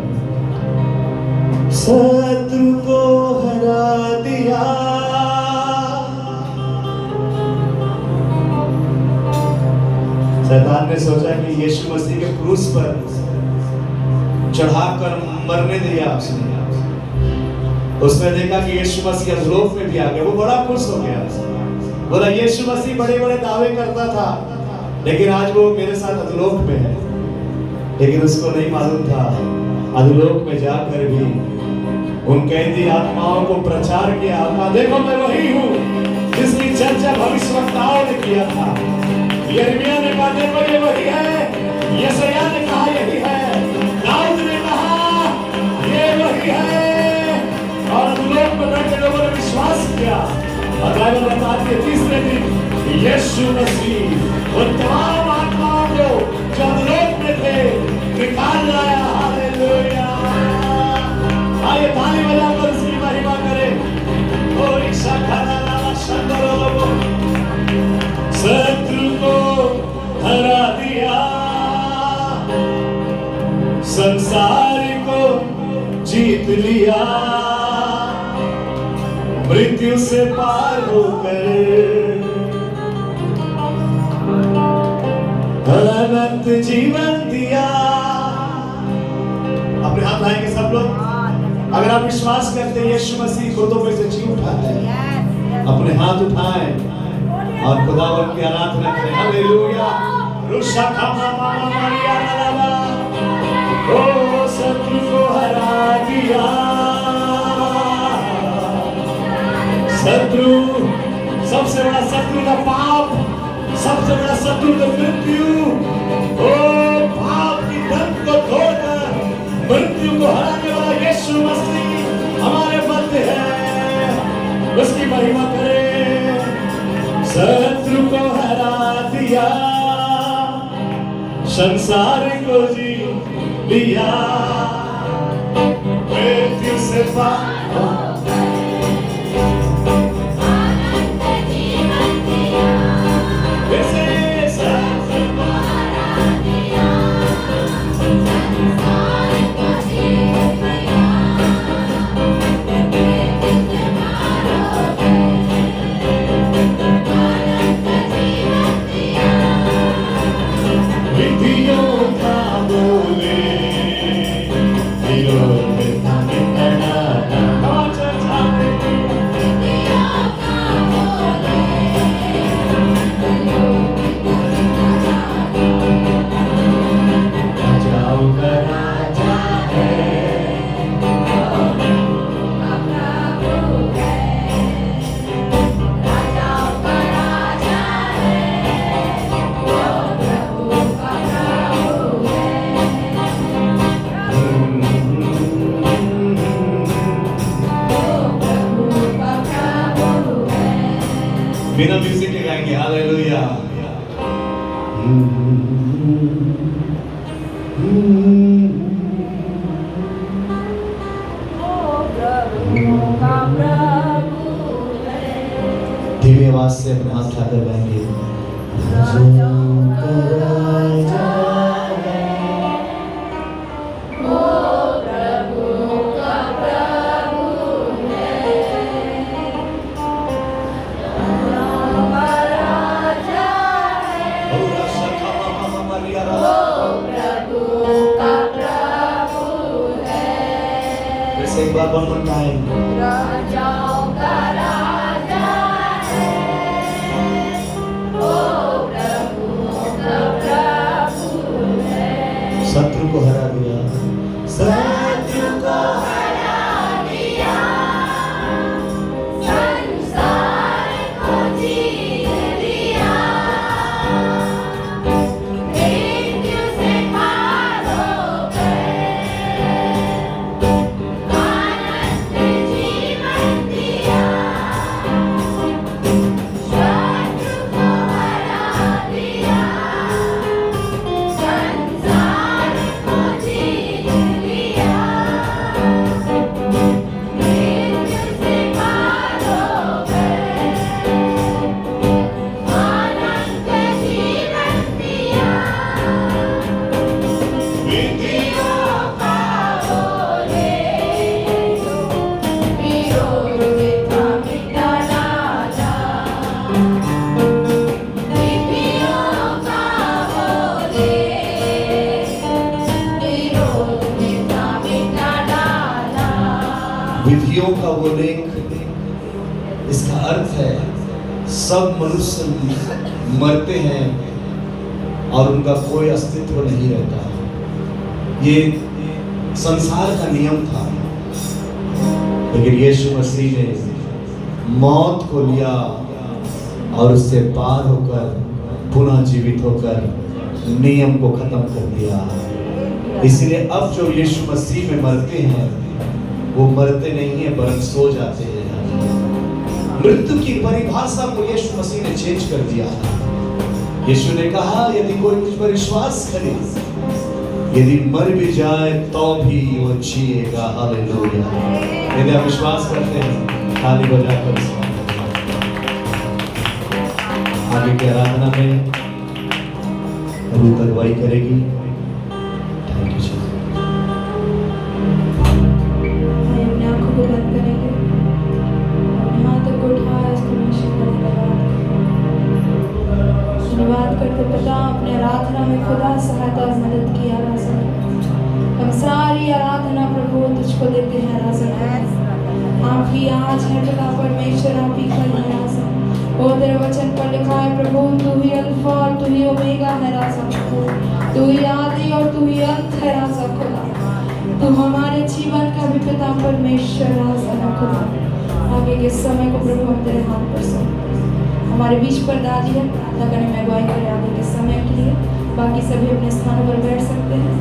शत्रु को हरा दिया, शैतान ने सोचा कि यीशु मसीह के क्रूस पर चढ़ाकर मरने दिया उसने देखा कि यीशु मसीह अधोलोक में भी आ गया, वो बड़ा खुश हो गया। बोला यीशु मसीह बड़े बड़े दावे करता था, लेकिन आज वो मेरे साथ अधोलोक में है। लेकिन उसको नहीं मालूम था अधोलोक में जाकर भी उन कैदी आत्माओं को प्रचार किया था, देखो मैं वही हूँ जिसकी चर्चा भविष्यवक्ताओं ने किया था। यिर्मयाह ने कहा देखो ये वही है, यशायाह ने कहा यही है, दाऊद ने कहा ये वही है, और अधोलोक में बैठे लोगों ने विश्वास किया। और बाइबल बताती है तीसरे दिन यीशु मसीह उन तमाम आत्माओं को जो अधोलोक में थे निकाल लाया। हालेलुया, आइए ताली बजाकर उसकी महिमा करें। ओ रिक्शा खाना लाला शंकरो, शत्रु को हरा दिया, संसार को जीत लिया, मृत्यु से पार होकर अनंत जीवन दिया। अपने हाथ लाएंगे सब लोग, अगर आप विश्वास करते हैं यीशु मसीह मुर्दों में से जी उठा है, अपने हाथ उठाएं और खुदावंत की आराधना करें। हालेलुया, रुषा खामा मामा मारिया लाला, ओ शत्रु को हरा दिया, शत्रु सबसे बड़ा शत्रु का पाप, सबसे बड़ा शत्रु का मृत्यु। ओ पाप की दंड को तोड़कर मृत्यु को हराने वाला यीशु मसीह हमारे मध्य है, उसकी महिमा करें। शत्रु को हरा दिया, संसार को जी लिया, मृत्यु से पार बिना म्यूजिक के गाएंगे। हालेलुया, धीमी आवाज से अपने हाथ उठाकर गाएंगे। एक बार वन मोर टाइम, राजाओं का राजा है, ओ प्रभुओं का प्रभु है। शत्रु को हरा दिया, विधियों का वो लेख, इसका अर्थ है सब मनुष्य मरते हैं और उनका कोई अस्तित्व नहीं रहता। ये संसार का नियम था, लेकिन यीशु मसीह ने मौत को लिया और उससे पार होकर पुनः जीवित होकर नियम को खत्म कर दिया। इसलिए अब जो यीशु मसीह में मरते हैं वो मरते नहीं है बल्कि सो जाते हैं। मृत्यु की परिभाषा को यीशु मसीह ने चेंज कर दिया। यीशु ने कहा यदि कोई मुझ पर विश्वास करे, यदि मर भी जाए तो भी वो जिएगा। हालेलुया। यदि आप विश्वास करते हैं ताली बजाकर आगे की आराधना में रूह अगुवाई करेगी। Thank you. अपनी आंखों को बंद करेंगे, अपने हाथों को उठाया, इसको परमेश्वर का धन्यवाद करते पिता, अपने आराधना में खुदा सहायता और मदद की आराधना। हम सारी आराधना प्रभु तुझको देते हैं आराधना। आप ही आज है पिता परमेश्वर, आप ही कल है राजा। ओ तेरे वचन पर लिखा है प्रभु, तू ही अल्फा और तू ही ओमेगा है राजा। तू ही आदि और तू ही अंत है राजा खुदा। तू हमारे जीवन का भी पिता परमेश्वर राजा खुदा। आगे के समय को प्रभु हम तेरे हाथ पर सौंपते हैं। हमारे बीच पर दादी है, प्रार्थना करने में अगुवाई करें आगे के समय के लिए। बाकी सभी अपने स्थानों पर बैठ सकते हैं।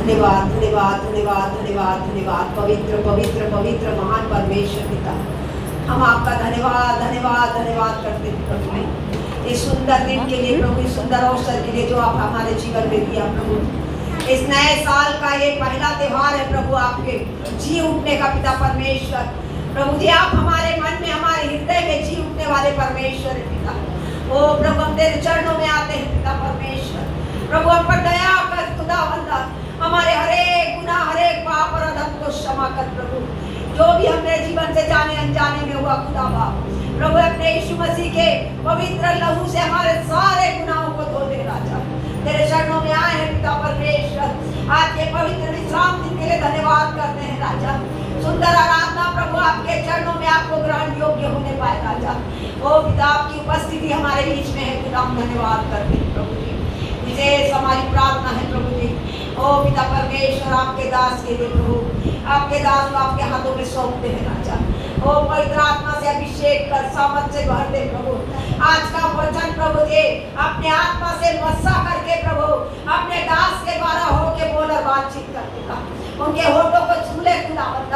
धन्यवाद धन्यवाद धन्यवाद धन्यवाद धन्यवाद पवित्र पवित्र पवित्र महान परमेश्वर पिता, हम आपका धन्यवाद धन्यवाद धन्यवाद करते हैं प्रभु इस सुंदर दिन के लिए, प्रभु इस सुंदर अवसर के लिए जो आप हमारे जीवन में दिया प्रभु। इस नए साल का ये पहला त्योहार है प्रभु आपके जी उठने का पिता परमेश्वर। प्रभु जी आप हमारे मन में हमारे हृदय में जी उठने वाले परमेश्वर है पिता। ओ प्रभु हम तेरे चरणों में आते हैं पिता परमेश्वर। प्रभु हम पर दया कर खुदा बंदा, हमारे हरेक गुनाह हरेक पाप और अधर्म को क्षमा कर प्रभु। जो भी हमने जीवन से जाने अनजाने में हुआ खुदा बाप, प्रभु अपने यीशु मसीह के पवित्र लहू से हमारे सारे गुनाहों को धो दे राजा। तेरे चरणों में आए हैं पिता परमेश्वर। आज के पवित्र विश्राम दिन के लिए धन्यवाद करते हैं राजा। सुंदर आराधना प्रभु आपके चरणों में आपको ग्रहण योग्य होने पाए राजा। ओ पिता आपकी उपस्थिति हमारे बीच में है खुदा, हम धन्यवाद करते हैं प्रभु जी। विशेष हमारी प्रार्थना है प्रभु जी, ओ पिता परमेश्वर आपके दास के लिए प्रभु, आपके दास को आपके हाथों में सौंपते हैं राजा। ओ पवित्र आत्मा से अभिषेक कर सामर्थ से भर दे प्रभु। आज का वचन प्रभु जी अपने आत्मा से मस्सा करके प्रभु अपने दास के द्वारा होके बोल और बातचीत करते का उनके होठों को छूले खुदावंद,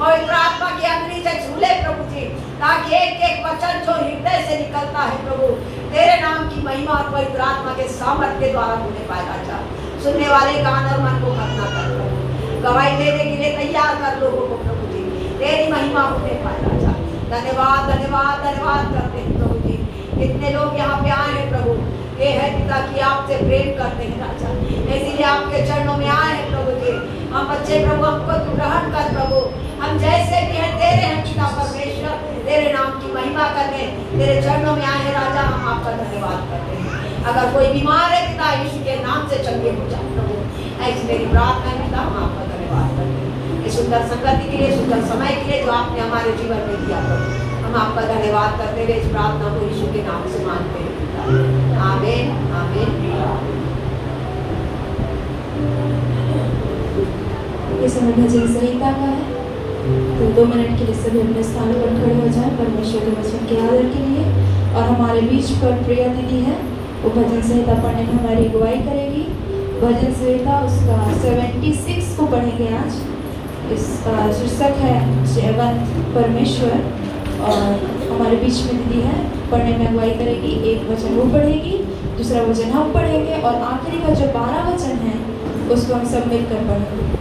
पवित्र आत्मा की अंगुली से छूले प्रभु जी, ताकि एक एक वचन जो हृदय से निकलता है प्रभु तेरे नाम की महिमा और पवित्र आत्मा के सामर्थ के द्वारा होने पाए राजा। सुनने वाले कान और मन को खतना कर प्रभु, गवाही देने के लिए तैयार कर लोगों को प्रभु जी, तेरी महिमा होने पाए राजा। धन्यवाद धन्यवाद धन्यवाद करते हैं प्रभु जी। कितने लोग यहाँ पे आए हैं प्रभु, ये है पिता कि आपसे प्रेम करते हैं राजा, इसीलिए आपके चरणों में आए हैं प्रभु जी। हम बच्चे प्रभु हमको ग्रहण कर प्रभु, हम जैसे भी हैं तेरे हैं पिता परमेश्वर, तेरे नाम की महिमा करने तेरे चरणों में आए हैं राजा। हम आपका धन्यवाद करते हैं। अगर कोई बीमार है पिता यीशु के नाम से चंगे हो जाए प्रभु, ऐसी मेरी प्रार्थना है पिता। हम आपका धन्यवाद करते हैं इस सुंदर संगति के लिए, सुंदर समय के लिए जो आपने हमारे जीवन में दिया प्रभु। हम आपका धन्यवाद करते हुए इस प्रार्थना को यीशु के नाम से मानते हैं पिता। आमीन आमीन। ये समय भजन संहिता का है, तो 2 मिनट के लिए सभी अपने स्थानों पर खड़े हो जाएं परमेश्वर के वचन के आदर के लिए। और हमारे बीच पर प्रिया दीदी है, वो भजन संहिता पढ़ने में हमारी अगुवाई करेगी। भजन संहिता उसका 76 को पढ़ेंगे आज। इसका शीर्षक है जयवंत परमेश्वर, और हमारे बीच में दीदी है, पढ़ने में अगुवाई करेगी। एक वचन वो पढ़ेगी, दूसरा वचन हम पढ़ेंगे, और आखिरी का जो 12 वचन है उसको हम सब मिलकर पढ़ेंगे।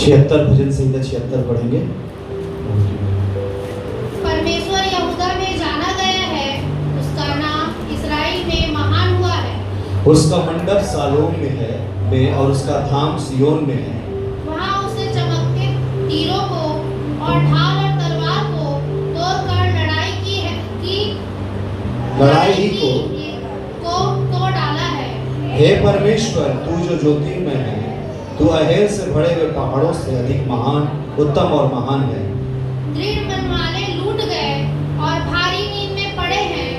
76 भजन संहिता 76 पढ़ेंगे। परमेश्वर यहूदा में जाना गया है, उसका नाम इस्राएल में महान हुआ है। उसका मंडप सालोम में है और उसका धाम सियोन में है। वहाँ उसने चमकते तीरों को और ढाल और तलवार को तोड़कर लड़ाई ही को तोड़ डाला है। हे परमेश्वर, तू जो ज्योति में है, तू अहेर से भरे हुए पहाड़ों से अधिक महान, उत्तम और महान है। दृढ़ मन वाले लूट गए और भारी नींद में पड़े हैं,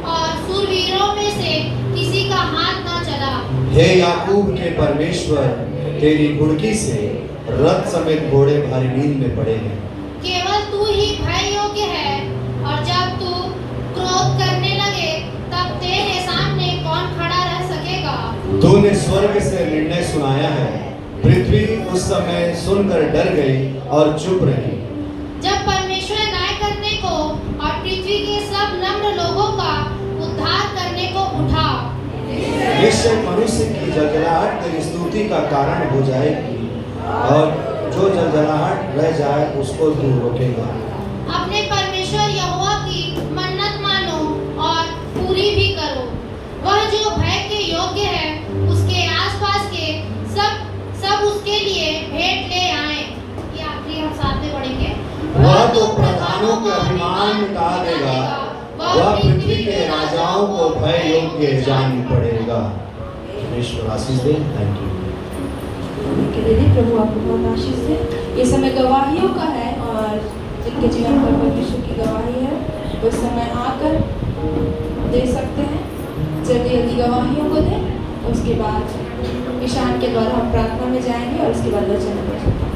और शूरवीरों में से किसी का हाथ न चला। हे याकूब के परमेश्वर, तेरी घुड़की से रथ समेत घोड़े भारी नींद में पड़े हैं। केवल तू ही भय योग्य है, और जब तू क्रोध करने लगे तब तेरे सामने कौन खड़ा रह सकेगा। तूने स्वर्ग से निर्णय सुनाया है, पृथ्वी उस समय सुनकर डर गई और चुप रही। जब परमेश्वर न्याय करने को और पृथ्वी के सब नम्र लोगों का उद्धार करने को उठा। निश्चय मनुष्य की जलजलाहट तेरी स्तुति का कारण हो जाएगी, और जो जलजलाहट रह जाए उसको तू रोकेगा। अपने परमेश्वर यहोवा की मन्नत मानो और पूरी भी करो। वह जो भय के योग्य है, उसके आसपास के सब उसके लिए भेंट ले आए। ये आखिरी हम साथ में पढ़ेंगे। वह तो प्रधानों के अभिमान मिटा देगा, वह पृथ्वी के राजाओं को भय योग्य जान पड़ेगा। परमेश्वर आशीष दे। थैंक यू के लिए प्रभु आपको बहुत आशीष दे। ये समय गवाहियों का है, और जिनके जीवन पर परमेश्वर की गवाही है वो समय आकर दे सकते हैं। जल्दी जल्दी गवाहियों को दें, उसके बाद ईशान के द्वारा हम प्रार्थना में जाएंगे और उसके बाद वचन पढ़ेंगे।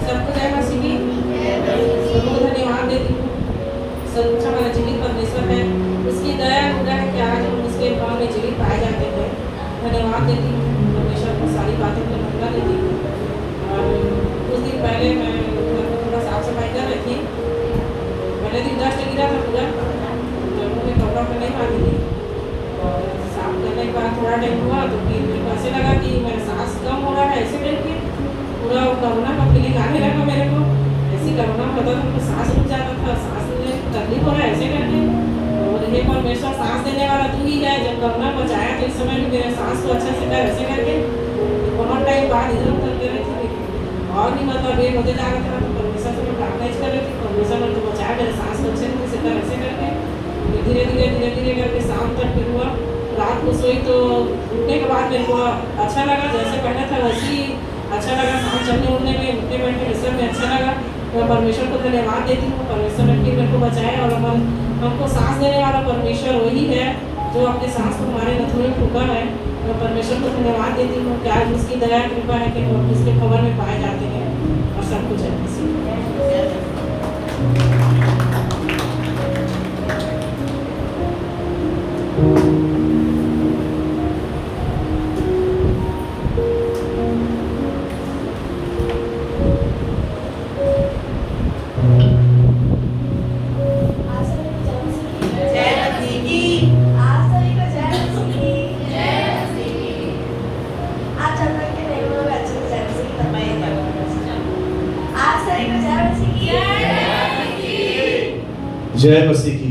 सबको जय मसीह की। सबको धन्यवाद देती हूँ। सच्चा हमारा जीवित परमेश्वर है, उसकी दया अनुग्रह है कि आज हम उसके भाव में जीवित पाए जाते हैं। धन्यवाद देती हूँ परमेश्वर को, सारी बातों को मंगला देती हूँ। और कुछ दिन पहले मैं घर में थोड़ा साफ सफाई कर रही थी। पहले दिन डस्ट गिरा था पूरा, जब मुझे कपड़ा पर नहीं बांधी थी, और साफ करने के बाद थोड़ा टाइम हुआ तो फिर मेरे को ऐसे लगा कि मेरा सांस कम हो रहा है। ऐसे करके पूरा कोरोना का फीलिंग आने लगा मेरे को। ऐसी कोरोना होता था तो सांस रुक जाता था, सांस लेने में तकलीफ हो रहा है ऐसे करके। और हे परमेश्वर, सांस देने वाला तू ही है। जब कोरोना बचाया तो इस समय भी मेरे सांस को अच्छा से कर ऐसे करके बहुत टाइम बाद इधर उधर कर रही थी, और भी मतलब ये मुझे जा रहा था। तो परमेश्वर से मैं प्रार्थना कर रही थी, परमेश्वर ने तो बचाया मेरे सांस को अच्छे से कर ऐसे करके। धीरे धीरे करके शाम तक फिर हुआ। रात को सोई तो उठने के बाद मेरे को अच्छा लगा, जैसे पहले था वैसे ही अच्छा लगा। सांस चलने उठने में, उठने बैठने सब में अच्छा लगा। मैं परमेश्वर को धन्यवाद देती हूँ। परमेश्वर ने फिर मेरे को बचाया, और हमको सांस देने वाला परमेश्वर वही है जो अपने सांस को हमारे नथुने में फूका है। मैं परमेश्वर को धन्यवाद देती हूँ कि आज उसकी दया कृपा है कि हम उसके खबर में पाए जाते हैं, और सब कुछ है। जय मसीह की।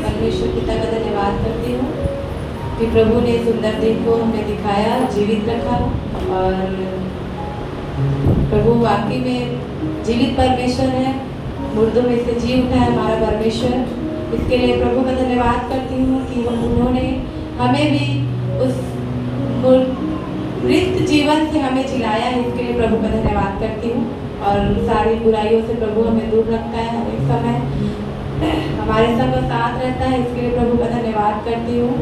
परमेश्वर पिता का धन्यवाद करती हूँ कि प्रभु ने सुंदर दिन को हमें दिखाया, जीवित रखा। और प्रभु वाकई में जीवित परमेश्वर है, मुर्दों में से जी उठा है हमारा परमेश्वर। इसके लिए प्रभु का धन्यवाद करती हूँ कि उन्होंने हमें भी उस मृत जीवन से हमें जिलाया है। इसके लिए प्रभु का धन्यवाद करती हूँ। और सारी बुराइयों से प्रभु हमें दूर रखता है हर एक समय। हमारे संग साथ रहता है, इसके लिए प्रभु का धन्यवाद करती हूँ।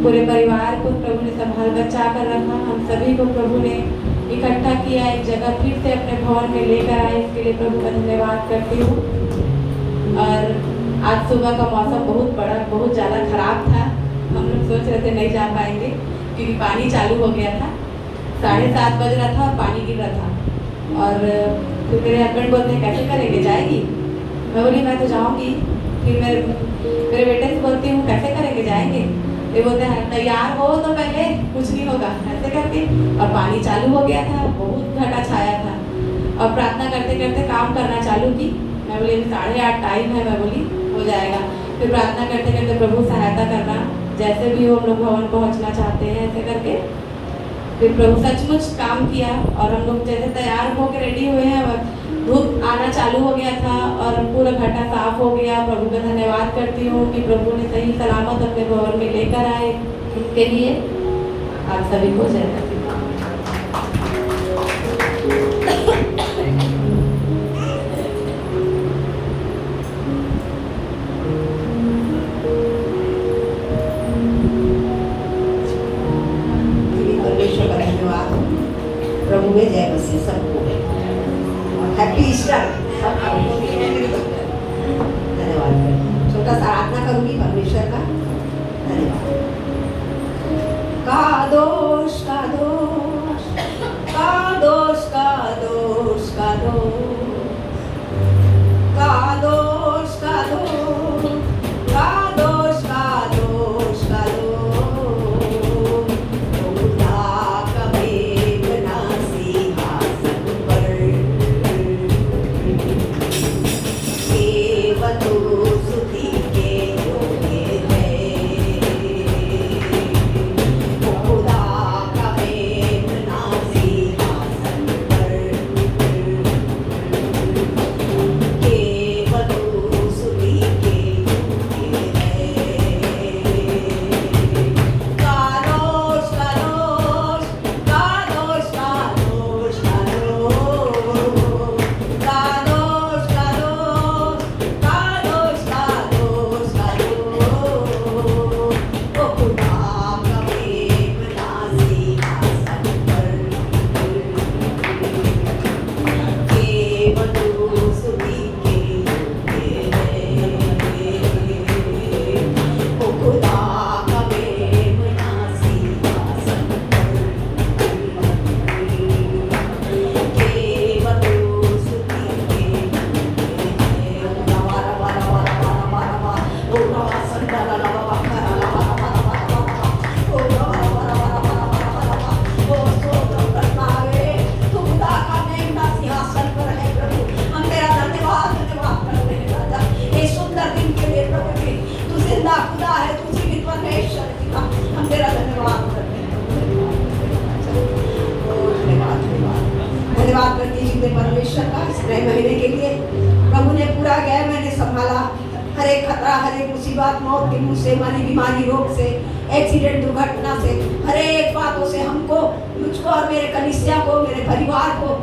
पूरे परिवार को प्रभु ने संभाल बचा कर रखा, हम सभी को प्रभु ने इकट्ठा किया, एक जगह फिर से अपने भवन में लेकर आए, इसके लिए प्रभु का धन्यवाद करती हूँ। और आज सुबह का मौसम बहुत ज़्यादा खराब था। हम लोग सोच रहे थे नहीं जा पाएंगे क्योंकि पानी चालू हो गया था, 7:30 बज रहा था और पानी गिर रहा था। और फिर मेरे हस्बैंड बोलते हैं कैसे करेंगे, जाएगी? मैं बोली मैं तो जाऊँगी। फिर मेरे बेटे से बोलती हूँ कैसे करेंगे, जाएंगे? ये बोलते हैं तैयार हो तो पहले, कुछ नहीं होगा, ऐसे करके। और पानी चालू हो गया था, बहुत घटा छाया था। और प्रार्थना करते करते काम करना चालू की। मैं बोली 8:30 टाइम है, मैं बोली हो जाएगा। फिर प्रार्थना करते करते प्रभु सहायता करना, जैसे भी हो हम लोग भवन पहुँचना चाहते हैं, ऐसे करके फिर प्रभु सचमुच काम किया। और हम लोग जैसे तैयार होकर रेडी हुए हैं, धूप आना चालू हो गया था और पूरा घटा साफ हो गया। प्रभु का धन्यवाद करती हूँ कि प्रभु ने सही सलामत अपने भवन में लेकर आए। इसके लिए आप सभी को जय मसीह। परमेश्वर का धन्यवाद, प्रभु में जय मसीह सबको, हैप्पी ईस्टर सबको। धन्यवाद। छोटा सा आराधना करूंगी परमेश्वर का। धन्यवाद। कादोश कादोश कादोश कादोश कादोश कादोश कादोश कादोश कादोश खुदा का मेमना सिंहासन पर, केवल स्तुति के योग्य है। खुदा का मेमना सिंहासन पर, केवल स्तुति के योग्य है। कादोश कादोश कादोश कादोश कादोश कादोश कादोश कादोश कादोश ओ खुदा का मेमना सिंहासन पर, केवल स्तुति के योग्य है। ओ खुदा का मेमना सिंहासन पर, केवल स्तुति के योग्य है। रवा रवा रवा रवा रवा ओ रवा संदा रवा रवा रवा ओ रवा रवा रवा रवा ओ स्तोत्र करना है। तू खुदा का मेमना सिंहासन पर है प्रभु, हम तेरा धन्यवाद करते हैं राजा, ये सुंदर दिन के लिए प्रभु जी। तू जिंदा खुदा है, तू जीवित परमेश्वर पिता, हम तेरा धन्यवाद करते हैं। धन्यवाद धन्यवाद धन्यवाद करती हूँ परमेश्वर का इस नए महीने के लिए। प्रभु ने पूरा गैर मैंने संभाला, हर एक खतरा, हर एक मुसीबत, मौत के मुंह से, मारी बीमारी, रोग से, एक्सीडेंट, दुर्घटना से, हर एक बातों से हमको, मुझको और मेरे कलीसिया को, मेरे परिवार को